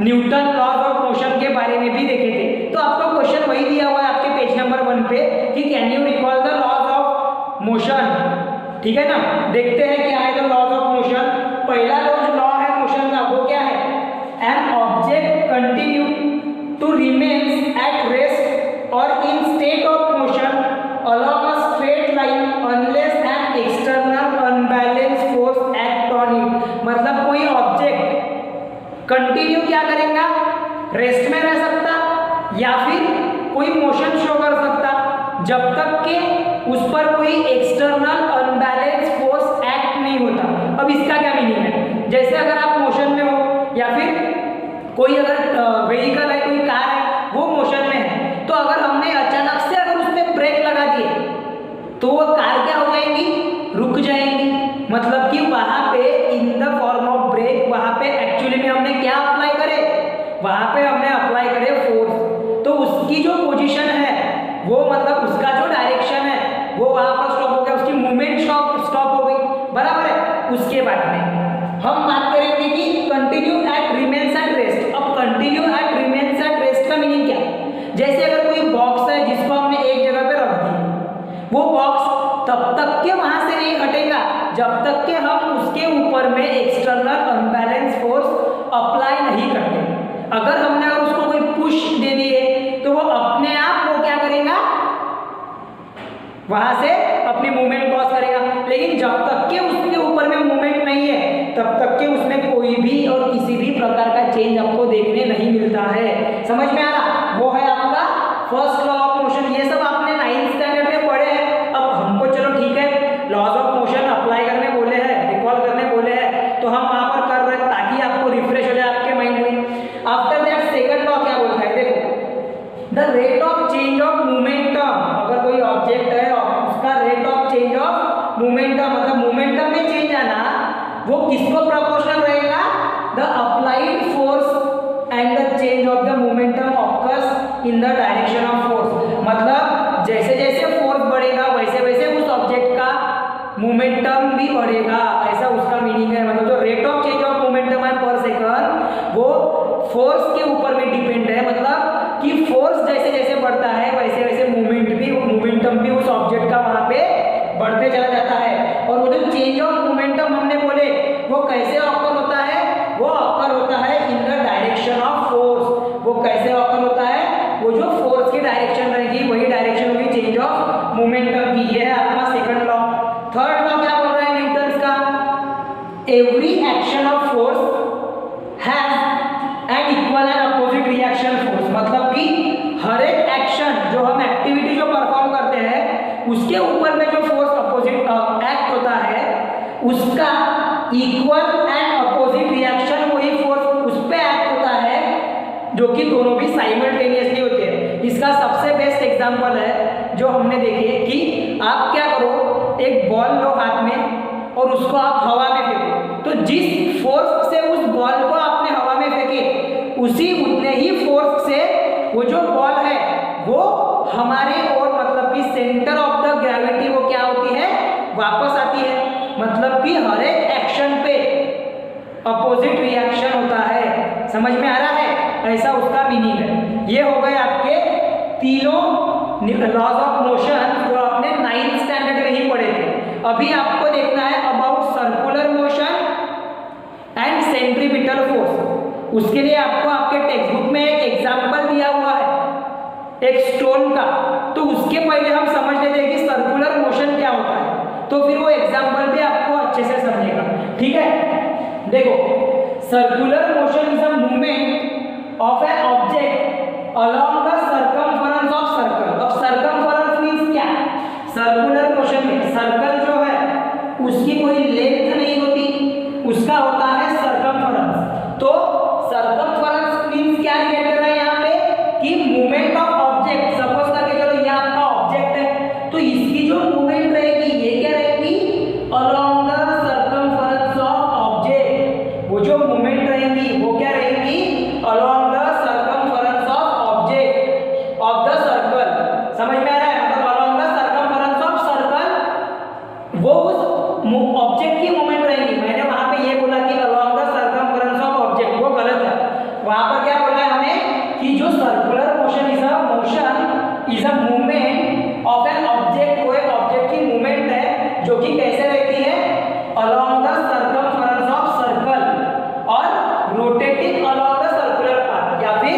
न्यूटन लॉज ऑफ मोशन के बारे में भी देखे थे। तो आपका क्वेश्चन वही दिया हुआ है आपके पेज नंबर 1 पे कि can you recall the laws of motion, ठीक है ना। देखते हैं क्या है द लॉज ऑफ मोशन। पहला लॉ है मोशन का, वो क्या है, an object continue to remains at rest और in state of motion along a straight line unless an external unbalanced force act on it। मतलब कोई ऑब्जेक्ट कंटिन्यू क्या करेगा, रेस्ट में रह सकता या फिर कोई मोशन शो कर सकता जब तक कि उस पर कोई एक्सटर्नल अनबैलेंस फोर्स एक्ट नहीं होता। अब इसका क्या मीनिंग है, जैसे अगर आप मोशन में हो या फिर कोई अगर व्हीकल है, कोई कार है, वो मोशन में है, तो अगर हमने अचानक से अगर उसमें ब्रेक लगा दिए तो वो कार क्या हो जाएगी, रुक जाएगी। मतलब कि वहां पे in the form of break, वहां पे एक्चुअली में हमने क्या अप्लाई करे, वहां पे हमने अप्लाई करे फोर्स। तो उसकी जो पोजीशन है वो मतलब उसका जो डायरेक्शन है वो वहां पर स्टॉप हो गया, उसकी मूवमेंट स्टॉप हो गई, बराबर है। उसके बाद में हम बात करेंगे कि continue at remains at rest. अब continue at remains at rest का मीनिंग क्या है, जैसे अगर कोई बॉक्स है जिसको हमने एक जगह पे रख दिया, वो बॉक्स तब तक के वहां से नहीं हटेगा जब तक के हम उसके ऊपर में एक्सटर्नल अनबैलेंस फोर्स अप्लाई नहीं करते। अगर हमने अगर उसको कोई पुश दे दिए तो वो अपने आप वो क्या करेगा, वहां से अपनी मूवमेंट कॉज करेगा। लेकिन जब तक के उसके ऊपर में मूवमेंट नहीं है तब तक के उसमें कोई भी और किसी भी प्रकार का चेंज आपको देखने नहीं मिलता है। समझ में आ रहा, वो है आपका फर्स्ट लॉ ऑफ मोशन। ये सब आपने 9th स्टैंडर्ड में पढ़े हैं। अब हमको चलो ठीक है, लॉज ऑफ मोशन अप्लाई करने बोले हैं, रिकॉल करने बोले हैं, तो हम वहां पर कर रहे हैं ताकि आपको रिफ्रेश हो जाए आपके माइंड में। आफ्टर दैट सेकंड लॉ क्या बोलता है, देखो, the rate of change of momentum. अगर कोई ऑब्जेक्ट है उसका rate of change of momentum मतलब मोमेंटम में चेंज आना, वो किसको प्रोपोर्शनल रहेगा, the applied force and the change of the momentum occurs in the direction of force. मतलब जैसे जैसे फोर्स बढ़ेगा वैसे वैसे उस ऑब्जेक्ट का मोमेंटम भी बढ़ेगा, ऐसा उसका मीनिंग है। मतलब जो rate of change of momentum है पर सेकंड वो फोर्स के ऊपर में डिपेंड है। मतलब कि फोर्स जैसे जैसे बढ़ता है वैसे वैसे मोमेंटम भी उस ऑब्जेक्ट का वहां पे बढ़ते चला जाता है। और वो जो चेंज ऑफ मोमेंटम हमने बोले वो कैसे ऑकर होता है, वो ऑकर होता है in the direction of force. वो कैसे ऑकर होता है, वो जो फोर्स की डायरेक्शन रहेगी वही डायरेक्शन होगी चेंज ऑफ मोमेंटम की। ये है आपका सेकंड लॉ। थर्ड लॉ क्या बोल रहा है न्यूटन का, every action of force has an equal and opposite reaction force. मतलब कि हर एक एक्शन जो हम एक्टिविटी जो परफॉर्म करते हैं उसके ऊपर में जो फोर्स अपोजिट एक्ट होता है उसका इक्वल एंड अपोजिट रिएक्शन वही फोर्स उस पे एक्ट होता है, जो कि दोनों भी साइमल्टेनियसली होते हैं। इसका सबसे बेस्ट एग्जांपल है जो हमने देखे कि आप क्या करो, एक बॉल लो हाथ में और उसको आप हवा में फेंको, तो जिस फोर्स से उस बॉल को आपने हवा में फेंके उसी उतने ही फोर्स से वो जो बॉल है वो हमारे और मतलब कि सेंटर ऑफ द ग्रेविटी वो क्या होती है, वापस आती है। मतलब कि हर एक एक्शन पे अपोजिट रिएक्शन होता है। समझ में आ रहा है, ऐसा उसका मीनिंग है। ये हो गए आपके तीनों लॉज ऑफ मोशन जो आपने 9th स्टैंडर्ड में ही पढ़े थे। अभी आपको देखना है about circular motion and centripetal force. उसके लिए आपको आपके टेक्स्ट बुक में एक एग्जाम्पल दिया हुआ है एक स्टोन का, तो उसके पहले हम समझ लेते हैं कि सर्कुलर मोशन क्या होता है, तो फिर वो एग्जाम्पल भी आपको अच्छे से समझेगा। ठीक है, देखो, circular motion is a movement of an object along the circumference of circle. अब सर्कमफरेंस मींस क्या, सर्कुलर मोशन में सर्कल जो है उसकी कोई लेंथ नहीं होती, उसका होता है सर्कमफरेंस। तो सर्कमफरेंस मींस क्या रिलेटेड है यहाँ पे कि मूवमेंट ऑफ ऑब्जेक्ट। सपोज करके चलो ये आपका ऑब्जेक्ट है, तो इसकी जो मूवमेंट रहेगी ये क्या रहेगी, अलोंग द सर्कमफरेंस ऑफ उस ऑब्जेक्ट की मूवमेंट रहेगी। मैंने वहां पे ये बोला कि along the circumference of object, वो गलत है। वहां पर क्या बोला है हमें कि जो circular motion is a movement of an object, कोई ऑब्जेक्ट की मूवमेंट है जो कि कैसे रहती है, along the circumference of circle और rotating along the circular path, या फिर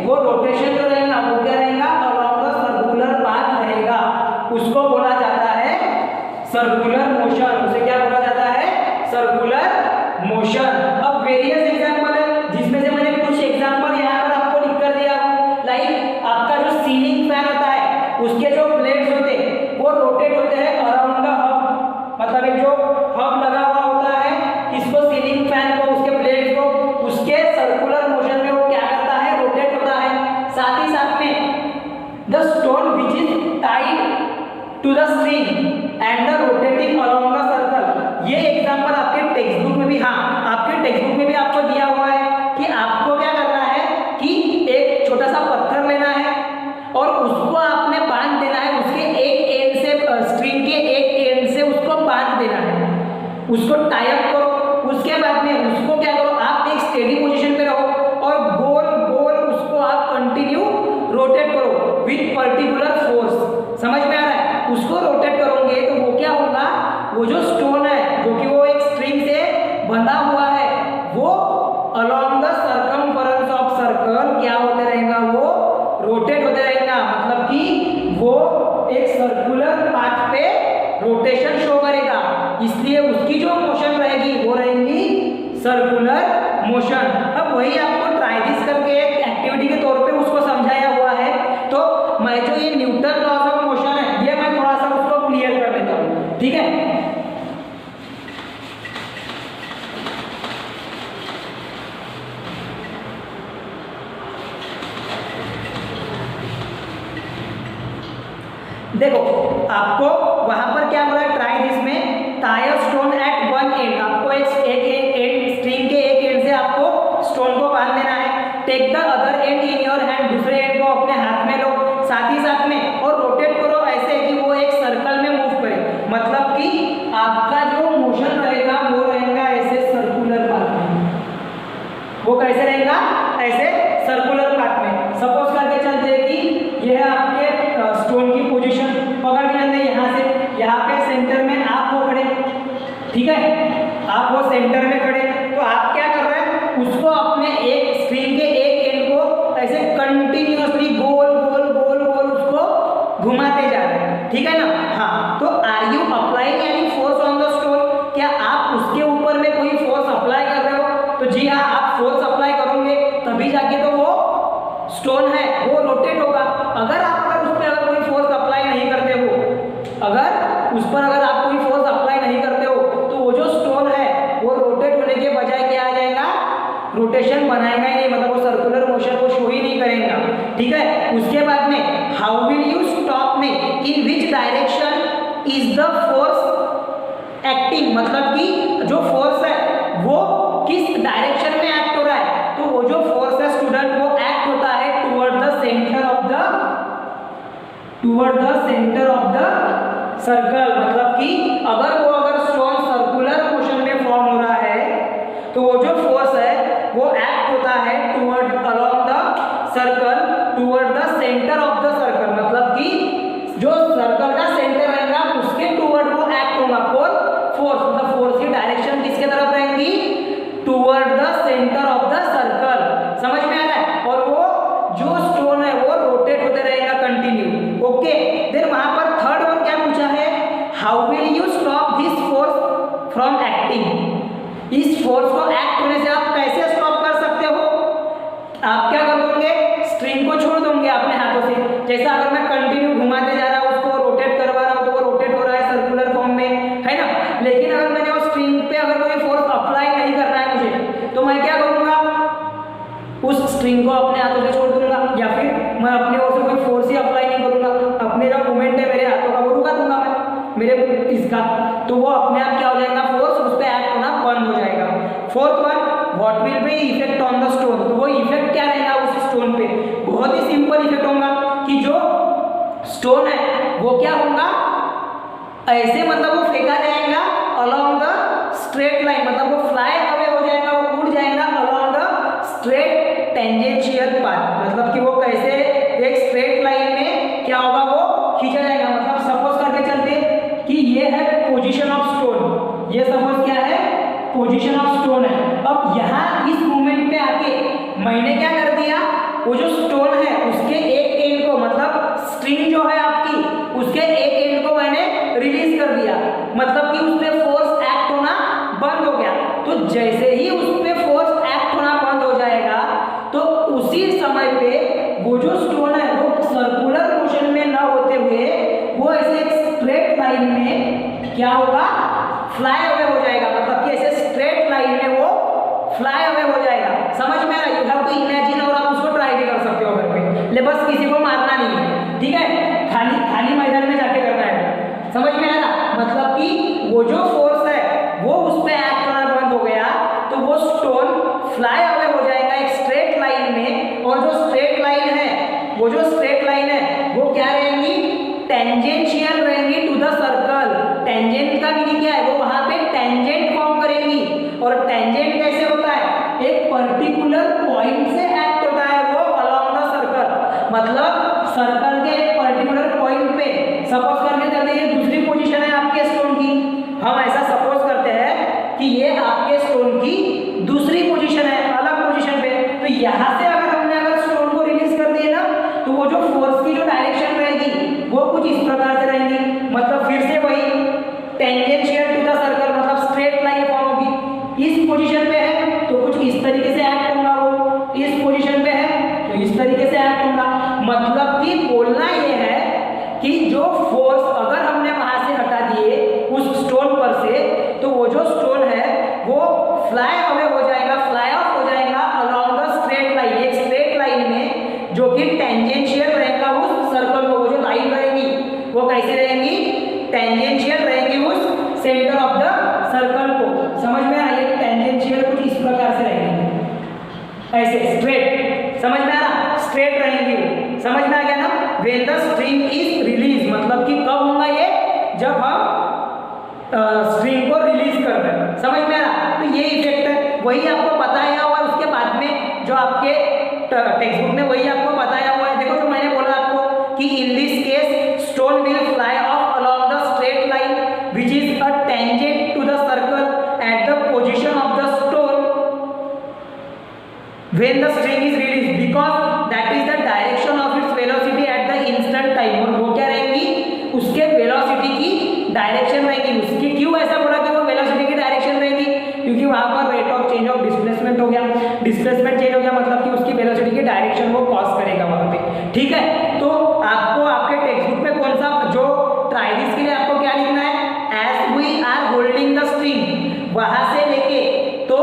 वो रोटेशन जो रहेगा वो क्या रहेगा, अलोंग द सर्कुलर पाथ रहेगा। उसको बोला जाता है सर्कुलर मोशन। उसे क्या बोला जाता है, सर्कुलर मोशन। अब वेरियस एग्जांपल है जिसमें से मैंने कुछ एग्जांपल यहाँ पर आपको लिख कर दिया हूँ। लाइक आपका जो सीलिंग फैन होता है उसके जो ब्लेड्स होते हैं वो रोटेट होते हैं अराउंड द हब, मतलब एक जो हब लगा हुआ होता है किसको, सीलिंग फैन को, उसके ब्लेड्स को, उसके सर्कुलर मोशन में वो क्या करता है, रोटेट होता है। साथ ही साथ में the stone which is tied to the string and the rotating along the circle, ये एग्जांपल आपके टेक्स्ट बुक में भी, हाँ आपके टेक्स्ट बुक में भी आपको दिया हुआ है कि आपको क्या करना है कि एक छोटा सा पत्थर लेना है और उसको आपने बांध देना है, उसके एक एंड से, स्ट्रिंग के एक एंड से उसको बांध देना है, उसको टाई अप करो। उसके बाद में उसको क्या करो, आप एक स्टेडी पोजीशन पे रहो और गोल गोल उसको आप कंटिन्यू रोटेट करो विथ पर्टिकुलर फोर्स। समझ में आ रहा है? उसको रोटेट करोगे तो वो क्या होगा, वो जो स्टोन है जो कि वो एक स्ट्रिंग से बंधा हुआ है वो along the circumference of circle क्या होते रहेगा, वो रोटेट होते रहेगा। मतलब कि वो एक सर्कुलर पाथ पे रोटेशन शो करेगा, इसलिए उसकी जो मोशन रहेगी वो रहेगी सर्कुलर मोशन। अब वही आपको ट्राई दिस करके एक एक्टिविटी के तौर पे उसको समझाया हुआ है। तो मैं जो ये न्यूटन लॉज ऑफ मोशन है ये मैं थोड़ा सा उसको क्लियर कर लेता हूँ, ठीक है। देखो आपको वहां पर क्या बोला, ट्राई दिस में tie a stone eight one and, आपको एक एंड स्ट्रिंग के एक एंड से आपको स्टोन को बांध देना है। Take the other end in your hand, दूसरे एंड को अपने हाथ में लो, साथ ही साथ में और रोटेट करो ऐसे कि वो एक सर्कल में मूव करे। मतलब कि आपका जो मोशन रहेगा वो रहेगा ऐसे सर्कुलर पाथ में। वो कैसे रहेगा, ऐसे सर्कुलर पाथ में। सपोज करके चलते हैं कि यह आपके स्टोन की पोजीशन पकड़ के चलते हैं, यहाँ से यहाँ पे सेंटर में आप हो खड़े, ठीक है, आप वो सेंटर में खड़े, तो आप क्या कर रहे हैं, उसको अपने एक स्ट्रिंग के एक एंड को ऐसे कंटिन्यूअसली गोल गोल गोल गोल उसको घुमाते जा रहे हैं, ठीक है ना। हाँ, तो are you applying any force on the stone, क्या आप उसके ऊपर में कोई फोर्स अप्लाई कर रहे हो? तो जी हाँ, आप फोर्स अप्लाई करोगे तभी जाके तो वो स्टोन है वो रोटेट होगा। अगर उस पर अगर कोई फोर्स अप्लाई नहीं करते हो, अगर उस पर अगर आप कोई फोर्स अप्लाई नहीं करते हो तो वो जो स्टोन है वो रोटेट होने के बजाय क्या आ जाएगा, रोटेशन बनाएगा ही नहीं, मतलब वो सर्कुलर मोशन को शो ही नहीं करेगा, ठीक है। उसके बाद में हाउ विल यू स्टॉप में, in which direction is the force acting, मतलब कि जो फोर्स है वो किस डायरेक्शन में एक्ट हो रहा है, तो वो जो फोर्स है स्टूडेंट वो एक्ट होता है toward the centre of the circle. मतलब कि अगर स्टोन सर्कुलर मोशन में फॉर्म हो रहा है तो वो जो फोर्स है वो एक्ट होता है toward along the circle toward the centre of the circle. मतलब कि जो सर्कल का सेंटर रहेगा उसके टुवर्ड वो एक्ट होगा फोर्स, मतलब फोर्स की डायरेक्शन किसके तरफ रहेगी, toward the centre of the circle. समझ में आ रहा है? और वो जो स्टोन है वो रोटेट होते रहेगा कंटिन्यू, ओके। देन वहां पर थर्ड वन क्या पूछा है, how will you stop this force from acting, इस फोर्स को एक्ट होने से आप कैसे स्टॉप कर सकते हो? आप क्या कर दोगे, स्ट्रिंग को छोड़ दोगे अपने हाथों से। जैसा अगर मैं कंटिन्यू घुमाते जा रहा हूँ उसको रोटेट करवा रहा हूँ तो वो रोटेट हो रहा है सर्कुलर फॉर्म में, है ना। लेकिन अगर मैंने वो स्ट्रिंग पे अगर कोई फोर्स अप्लाई नहीं करना है मुझे, तो मैं क्या करूँगा, उस स्ट्रिंग को अपने हाथों से छोड़ दूंगा, या फिर मैं अपनी ओर से कोई फोर्स ही अप्लाई नहीं करूंगा, अपने जो मूवमेंट है मेरे हाथों का वो रुका दूंगा मैं मेरे इसका, तो वो अपने आप क्या हो जाएगा, फोर्स उस पर एक्ट होना बंद हो जाएगा। Fourth one, what will be effect on the stone, तो वो इफेक्ट क्या रहेगा उस स्टोन पे, बहुत ही सिंपल इफेक्ट होगा कि जो स्टोन है वो क्या होगा, ऐसे मतलब वो फेंका जाएगा अलोंग द स्ट्रेट लाइन, मतलब वो फ्लाई अवे हो जाएगा, वो उड़ जाएगा along the straight tangential path, मतलब कि वो कैसे एक स्ट्रेट लाइन में क्या होगा वो खींचा जाएगा। मतलब सपोज करके चलते कि ये है पोजीशन ऑफ स्टोन, ये सपोज क्या है पोजीशन ऑफ स्टोन है। अब यहाँ इस मोमेंट पे आके मैंने क्या कर दिया, वो जो स्टोन है उसके एक एंड को, मतलब स्ट्रिंग जो है आपकी उसके एक एंड को मैंने रिलीज कर दिया, मतलब कि उस पे फोर्स एक्ट होना बंद हो गया। तो जैसे ही उस पे फोर्स एक्ट होना बंद हो जाएगा तो उसी समय पे वो जो स्टोन है वो सर्कुलर मोशन में ना होते हुए वो ऐसे एक स्ट्रेट लाइन में क्या होगा फ्लाई अवे हो जाएगा, मतलब कि ऐसे स्ट्रेट लाइन में वो फ्लाई अवे हो जाएगा। समझ में आ रहा है? यू हैव टू इमेजिन, और आप उसको ट्राई भी कर सकते हो घर पे, ले बस किसी को मारना नहीं है, ठीक है, खाली खाली मैदान में जाके करना है। समझ में आ रहा? मतलब कि वो जो फोर्स है वो उस पे एक्ट करना बंद हो गया तो वो स्टोन फ्लाई अवे हो जाएगा एक स्ट्रेट लाइन में, और जो स्ट्रेट लाइन है वो जो स्ट्रेट लाइन है वो क्या रहेंगी टेंजेंशियल रहेंगी टू द सर्कल। टेंजेंट का मीनिंग क्या है, वो वहां पे टेंजेंट फॉर्म करेंगी, और टेंजेंट कैसे होता है एक पर्टिकुलर पॉइंट से एक्ट होता है वो अलोंग द सर्कल, मतलब सर्कल के एक पर्टिकुलर पॉइंट पे। सपोज करके चलते हैं दूसरी पोजीशन है आपके स्टोन की, हम ऐसा सपोज करते हैं कि ये आपके स्टोन की दूसरी पोजीशन है अलग पोजीशन पे, तो यहाँ से अगर स्टोन को रिलीज कर दिए ना तो वो जो फोर्स की जो डायरेक्शन रहेगी वो कुछ इस प्रकार से रहेंगी, मतलब फिर से वही टेंजेंशियल टू द सर्कल, मतलब स्ट्रेट लाइन फॉर्म होगी। इस पोजीशन पे है तो कुछ इस तरीके से एक्ट होगा, वो इस पोजीशन पे है तो इस तरीके से एक्ट होगा। मतलब कि बोलना ये है कि जो फोर्स अगर हमने वहां से हटा दिए उस स्टोन पर से तो वो जो स्टोन है वो फ्लाई अवे हो जाएगा, फ्लाई ऑफ हो जाएगा अलोंग द स्ट्रेट लाइन, एक स्ट्रेट लाइन में जो कि टेंजेंशियल रहेगा उस सर्कल को। वो जो लाइन रहेगी वो कैसे रहेंगी टेंजेंशियल रहेगी उस सेंटर ऑफ द सर्कल को। समझ में आया? टेंजेंशियल कुछ इस प्रकार से रहेंगे ऐसे स्ट्रेट, समझ में आ रहा? स्ट्रेट रहेंगी वो, समझ में आ गया ना? When the string is release, मतलब कि कब होगा ये जब हम स्ट्रिंग को रिलीज कर रहे हैं। समझ में आ रहा? तो ये इफेक्ट है, वही आपको बताया हुआ है उसके बाद में जो आपके टेक्स्ट बुक में वही आपको बताया हुआ है। देखो जो मैंने बोला आपको कि in this case stone will fly off along the straight line which is a tangent to the circle at the position of the stone when the string is released because that is the direction of its velocity at the instant time। और वो क्या रहेंगी उसके velocity की direction रहेगी उसकी। क्यों ऐसा बोला कि वो वेलोसिटी की डायरेक्शन रहेगी? क्योंकि वहां पर rate of change of displacement हो गया, डिस्प्लेसमेंट चेंज हो गया, मतलब कि उसकी वेलोसिटी की डायरेक्शन वो कॉज करेगा वहां पे, ठीक है। तो आपको आपके टेक्स्ट बुक में कौन सा जो ट्राइडिस के लिए आपको क्या लिखना है, as we are holding the string, वहां से लेके तो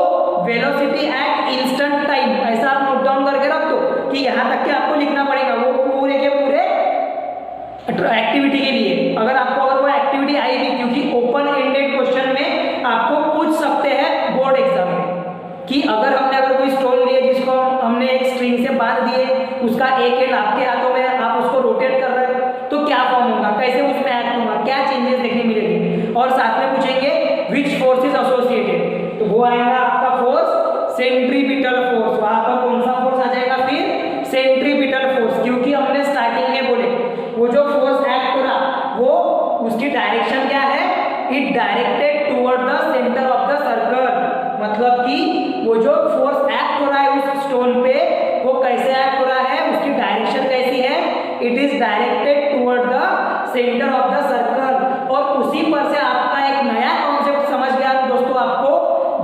वेलोसिटी एट इंस्टेंट टाइम, ऐसा आप नोट डाउन करके रख दो कि यहाँ तक के आपको लिखना पड़ेगा वो पूरे के पूरे एक्टिविटी के लिए। अगर आपको अगर वो एक्टिविटी आई भी, क्योंकि ओपन एंडेड क्वेश्चन में आपको पूछ सकते हैं बोर्ड एग्जाम में कि अगर कोई स्टोन लिए जिसको हमने एक स्ट्रिंग से बांध दिए, उसका एक एंड आपके हाथों में, आप उसको रोटेट कर रहे हो तो क्या फॉर्म होगा, कैसे उसमें एक्ट होगा, क्या चेंजेस देखने मिलेंगे। और साथ में पूछेंगे विच फोर्स इज एसोसिएटेड, तो वो आएगा आपका फोर्स सेंट्रीपिटल फोर्स। वहां पर कौन सा फोर्स आ जाएगा फिर सेंट्रीपिटल फोर्स, क्योंकि हमने स्टार्टिंग में बोले वो जो फोर्स एक्ट हो रहा वो उसकी डायरेक्शन क्या है, it directed toward the centre of the circle. मतलब कि वो जो फोर्स एक्ट हो रहा है उस स्टोन पे वो कैसे एक्ट हो रहा है, उसकी डायरेक्शन कैसी है, it is directed toward the centre of the circle. और उसी पर से आपका एक नया कॉन्सेप्ट समझ गया दोस्तों आपको,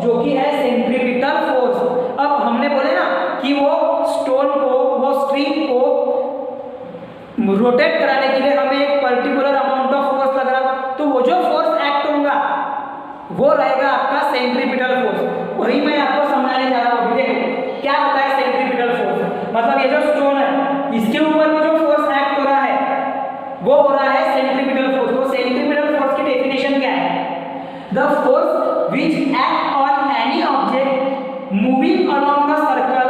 जो कि है सेंट्रीपिटल फोर्स। अब हमने बोले ना कि वो स्टोन को, वो स्ट्रिंग को रोटेट कराने के लिए हमें एक पर्टिकुलर अमाउंट ऑफ फोर्स लग रहा, तो वो जो फोर्स एक्ट होगा वो रहेगा आपका सेंट्रीपिटल फोर्स। वही मैं आपको समझाने जा रहा हूँ। देखो क्या होता है सेंट्रीपिटल फोर्स, मतलब ये जो स्टोन है इसके ऊपर में जो फोर्स एक्ट हो रहा है वो हो रहा है सेंट्रीपिटल फोर्स। वो सेंट्रीपिटल फोर्स की डेफिनेशन क्या है, the force which act on any object moving along the circle,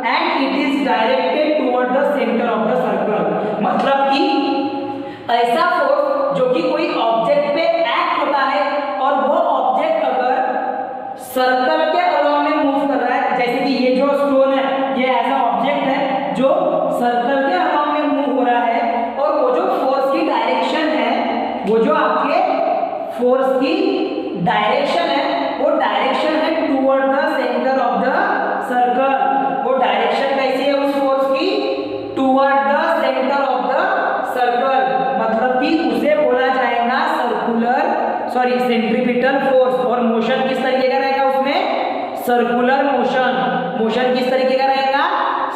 and it is directed toward the centre of the circle. मतलब कि ऐसा फोर्स फोर्स की डायरेक्शन है, वो डायरेक्शन है toward the centre of the circle. वो direction कैसी है उस फोर्स की? Toward the centre of the circle, मतलब कि उसे बोला जाएगा सेंट्रीपिटल फोर्स। और मोशन किस तरीके का रहेगा उसमें? Circular motion. मोशन किस तरीके का रहेगा?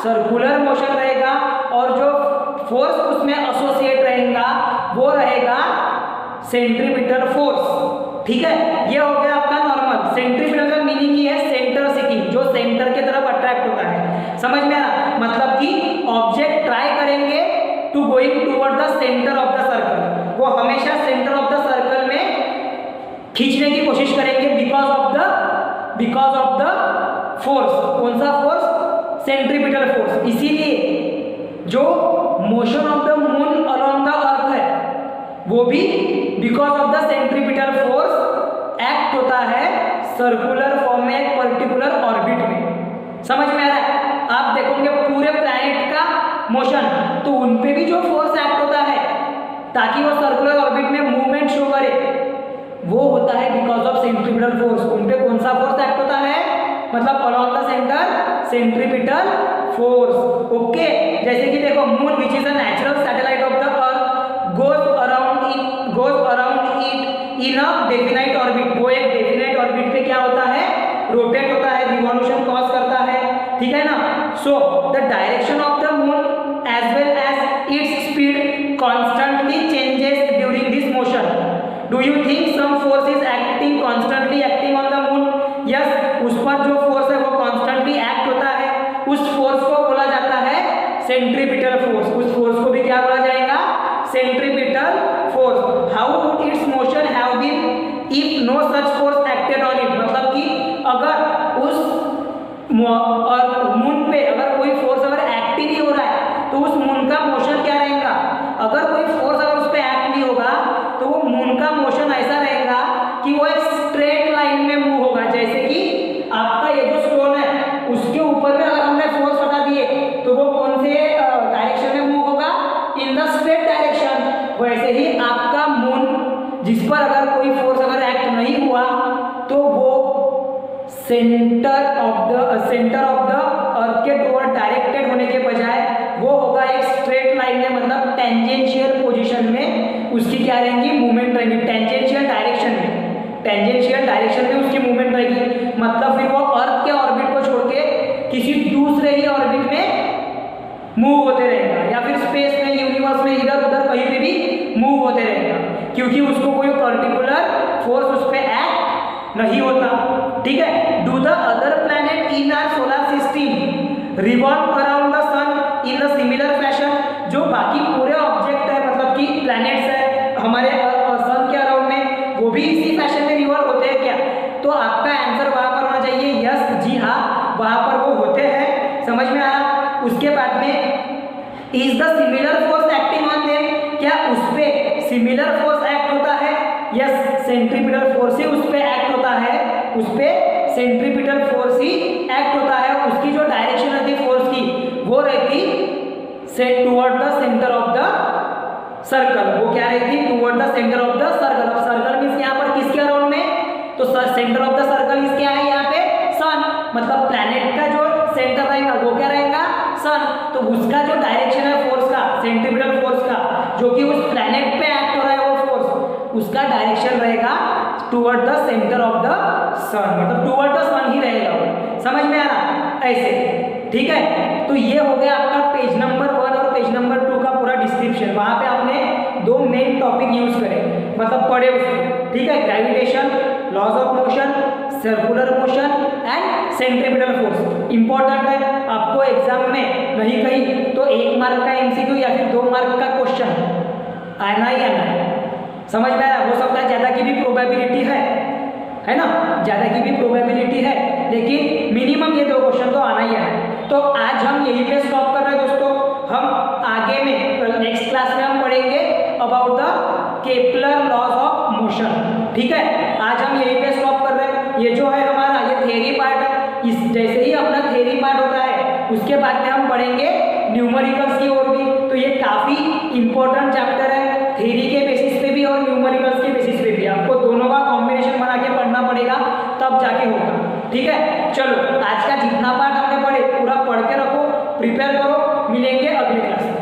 सर्कुलर मोशन रहेगा। और जो फोर्स उसमें एसोसिएट रहेगा वो रहेगा सेंट्रीपिटल फोर्स। ठीक है, ये हो गया आपका नॉर्मल। सेंट्रीपिटल का मीनिंग ये है सेंटर सीकिंग, जो सेंटर की तरफ अट्रैक्ट होता है। समझ में आया? मतलब कि ऑब्जेक्ट ट्राई करेंगे to going toward the centre of the circle, वो हमेशा सेंटर ऑफ द सर्कल में खींचने की कोशिश करेंगे बिकॉज ऑफ द फोर्स। कौन सा फोर्स? Centripetal force. इसीलिए जो motion of the moon along the earth है वो भी because of the centripetal force act होता है सर्कुलर फॉर्म में, एक पर्टिकुलर ऑर्बिट में। समझ में आ रहा है? आप देखोगे पूरे प्लैनेट का मोशन, तो उन पे भी जो फोर्स एक्ट होता है ताकि वो सर्कुलर ऑर्बिट में मूवमेंट शो करे, वो होता है बिकॉज ऑफ सेंट्रीपिटल फोर्स। उन पे कौन सा फोर्स एक्ट होता है? मतलब along the centre centripetal force. Okay, जैसे कि देखो moon which is a natural satellite of the earth goes around it in a definite orbit. वो एक डेफिनाइट ऑर्बिट पे क्या होता है? रोटेट होता है, रिवॉल्यूशन कॉज करता है। ठीक है ना? So the direction of the moon as well as its speed constantly changes during this motion. Do you think some force is constantly acting on the moon? Yes, उस पर जो फोर्स है वो कॉन्स्टेंटली एक्ट होता है। उस force को बोला जाता है सेंट्रीपिटल फोर्स। उस फोर्स को भी क्या बोला जाएगा? Centripetal force. How would its motion have been if no such force acted on it? मतलब कि अगर उस मून पे अगर कोई फोर्स अगर एक्ट ही नहीं हो रहा है तो उस मून का मोशन क्या रहेगा? अगर कोई फोर्स अगर उस पे एक्ट नहीं होगा तो वो मून का मोशन ऐसा रहेगा कि वो एक स्ट्रेट लाइन में मूव होगा। जैसे कि आपका ये जो स्टोन है उसके ऊपर में अगर हमने फोर्स हटा दिए तो वो कौन से डायरेक्शन में मूव होगा? In the straight direction. वैसे ही आपका मून जिस पर अगर कोई फोर्स अगर एक्ट नहीं हुआ तो वो सेंटर ऑफ द अर्थ के टुवर्ड डायरेक्टेड होने के बजाय वो होगा एक स्ट्रेट लाइन में, मतलब टेंजेंशियल पोजीशन में उसकी क्या रहेंगी? मूवमेंट रहेगी। टेंजेंशियल डायरेक्शन में उसकी मूवमेंट रहेगी। मतलब फिर वो अर्थ के ऑर्बिट को छोड़ के किसी दूसरे ही ऑर्बिट में मूव होते रहेगा, या फिर स्पेस में, यूनिवर्स में, इधर उधर कहीं पे भी मूव होते रहेगा, क्योंकि उसको कोई पर्टिकुलर फोर्स उस पर एक्ट नहीं होता। ठीक है? Do the other planet in our solar system revolve around the sun in the similar fashion? जो बाकी पूरे ऑब्जेक्ट है, मतलब कि प्लैनेट्स है हमारे सन के अराउंड में, वो भी इसी फैशन में रिवॉल्व होते हैं क्या? तो आपका आंसर वहां पर होना चाहिए यस, जी हाँ, वहां पर वो होते हैं। समझ में आ रहा? उसके बाद में is the similar force acting on them? क्या उस पे सिमिलर फोर्स एक्ट होता है? यस, सेंट्रीपिटल फोर्स ही उस पे एक्ट होता है। उस पे सेंट्रीपिटल फोर्स ही एक्ट होता है। उसकी जो डायरेक्शन रहती है फोर्स की वो रहती toward the centre of the circle. वो क्या रहती? Toward the centre of the circle. अब सर्कल मींस यहाँ पर किसके अराउंड में? तो centre of the circle is क्या है यहाँ पे? सन। मतलब प्लैनेट का जो सेंटर रहेगा वो क्या रहेगा? सन। तो उसका जो डायरेक्शन है फोर्स का, सेंट्रीपिटल फोर्स का, जो कि उस प्लैनेट पे एक्ट हो रहा है वो फोर्स, उसका डायरेक्शन रहेगा toward the centre of the sun. मतलब टुवर्ड द सन ही रहेगा वो। समझ में आ रहा? ऐसे। ठीक है? तो ये हो गया आपका पेज नंबर 1 और पेज नंबर 2 का पूरा डिस्क्रिप्शन। वहां पे आपने दो मेन टॉपिक यूज करे, मतलब पढ़े उसको। ठीक है? Gravitation, laws of motion, circular motion and centripetal force. Important है, आपको एग्जाम में नहीं कहीं तो 1 मार्क का एमसीक्यू या फिर 2 मार्क का क्वेश्चन आना ही आना है। समझ में आ रहा? हो सकता है ज़्यादा की भी प्रोबेबिलिटी है ना? ज़्यादा की भी प्रोबेबिलिटी है, लेकिन मिनिमम ये 2 क्वेश्चन तो आना ही है। तो आज हम यहीं पे स्टॉप कर रहे हैं दोस्तों। हम आगे में नेक्स्ट क्लास में हम पढ़ेंगे about the Kepler laws of motion. ठीक है? आज हम यहीं पे स्टॉप कर रहे हैं। ये जो है हमारा ये थ्योरी पार्ट है। इस जैसे ही अपना थ्योरी पार्ट होता है उसके बाद में हम पढ़ेंगे न्यूमेरिकल्स की ओर भी। तो ये काफ़ी इंपॉर्टेंट चैप्टर है। थ्योरी के बेसिस पे भी और न्यूमेरिकल्स के बेसिस पे भी। आपको दोनों का कॉम्बिनेशन बना के पढ़ना पड़ेगा, तब जाके होगा। ठीक है, चलो आज का जितना पार्ट हमने पढ़े पूरा पढ़ के रखो, प्रिपेयर करो, मिलेंगे अगले क्लास में।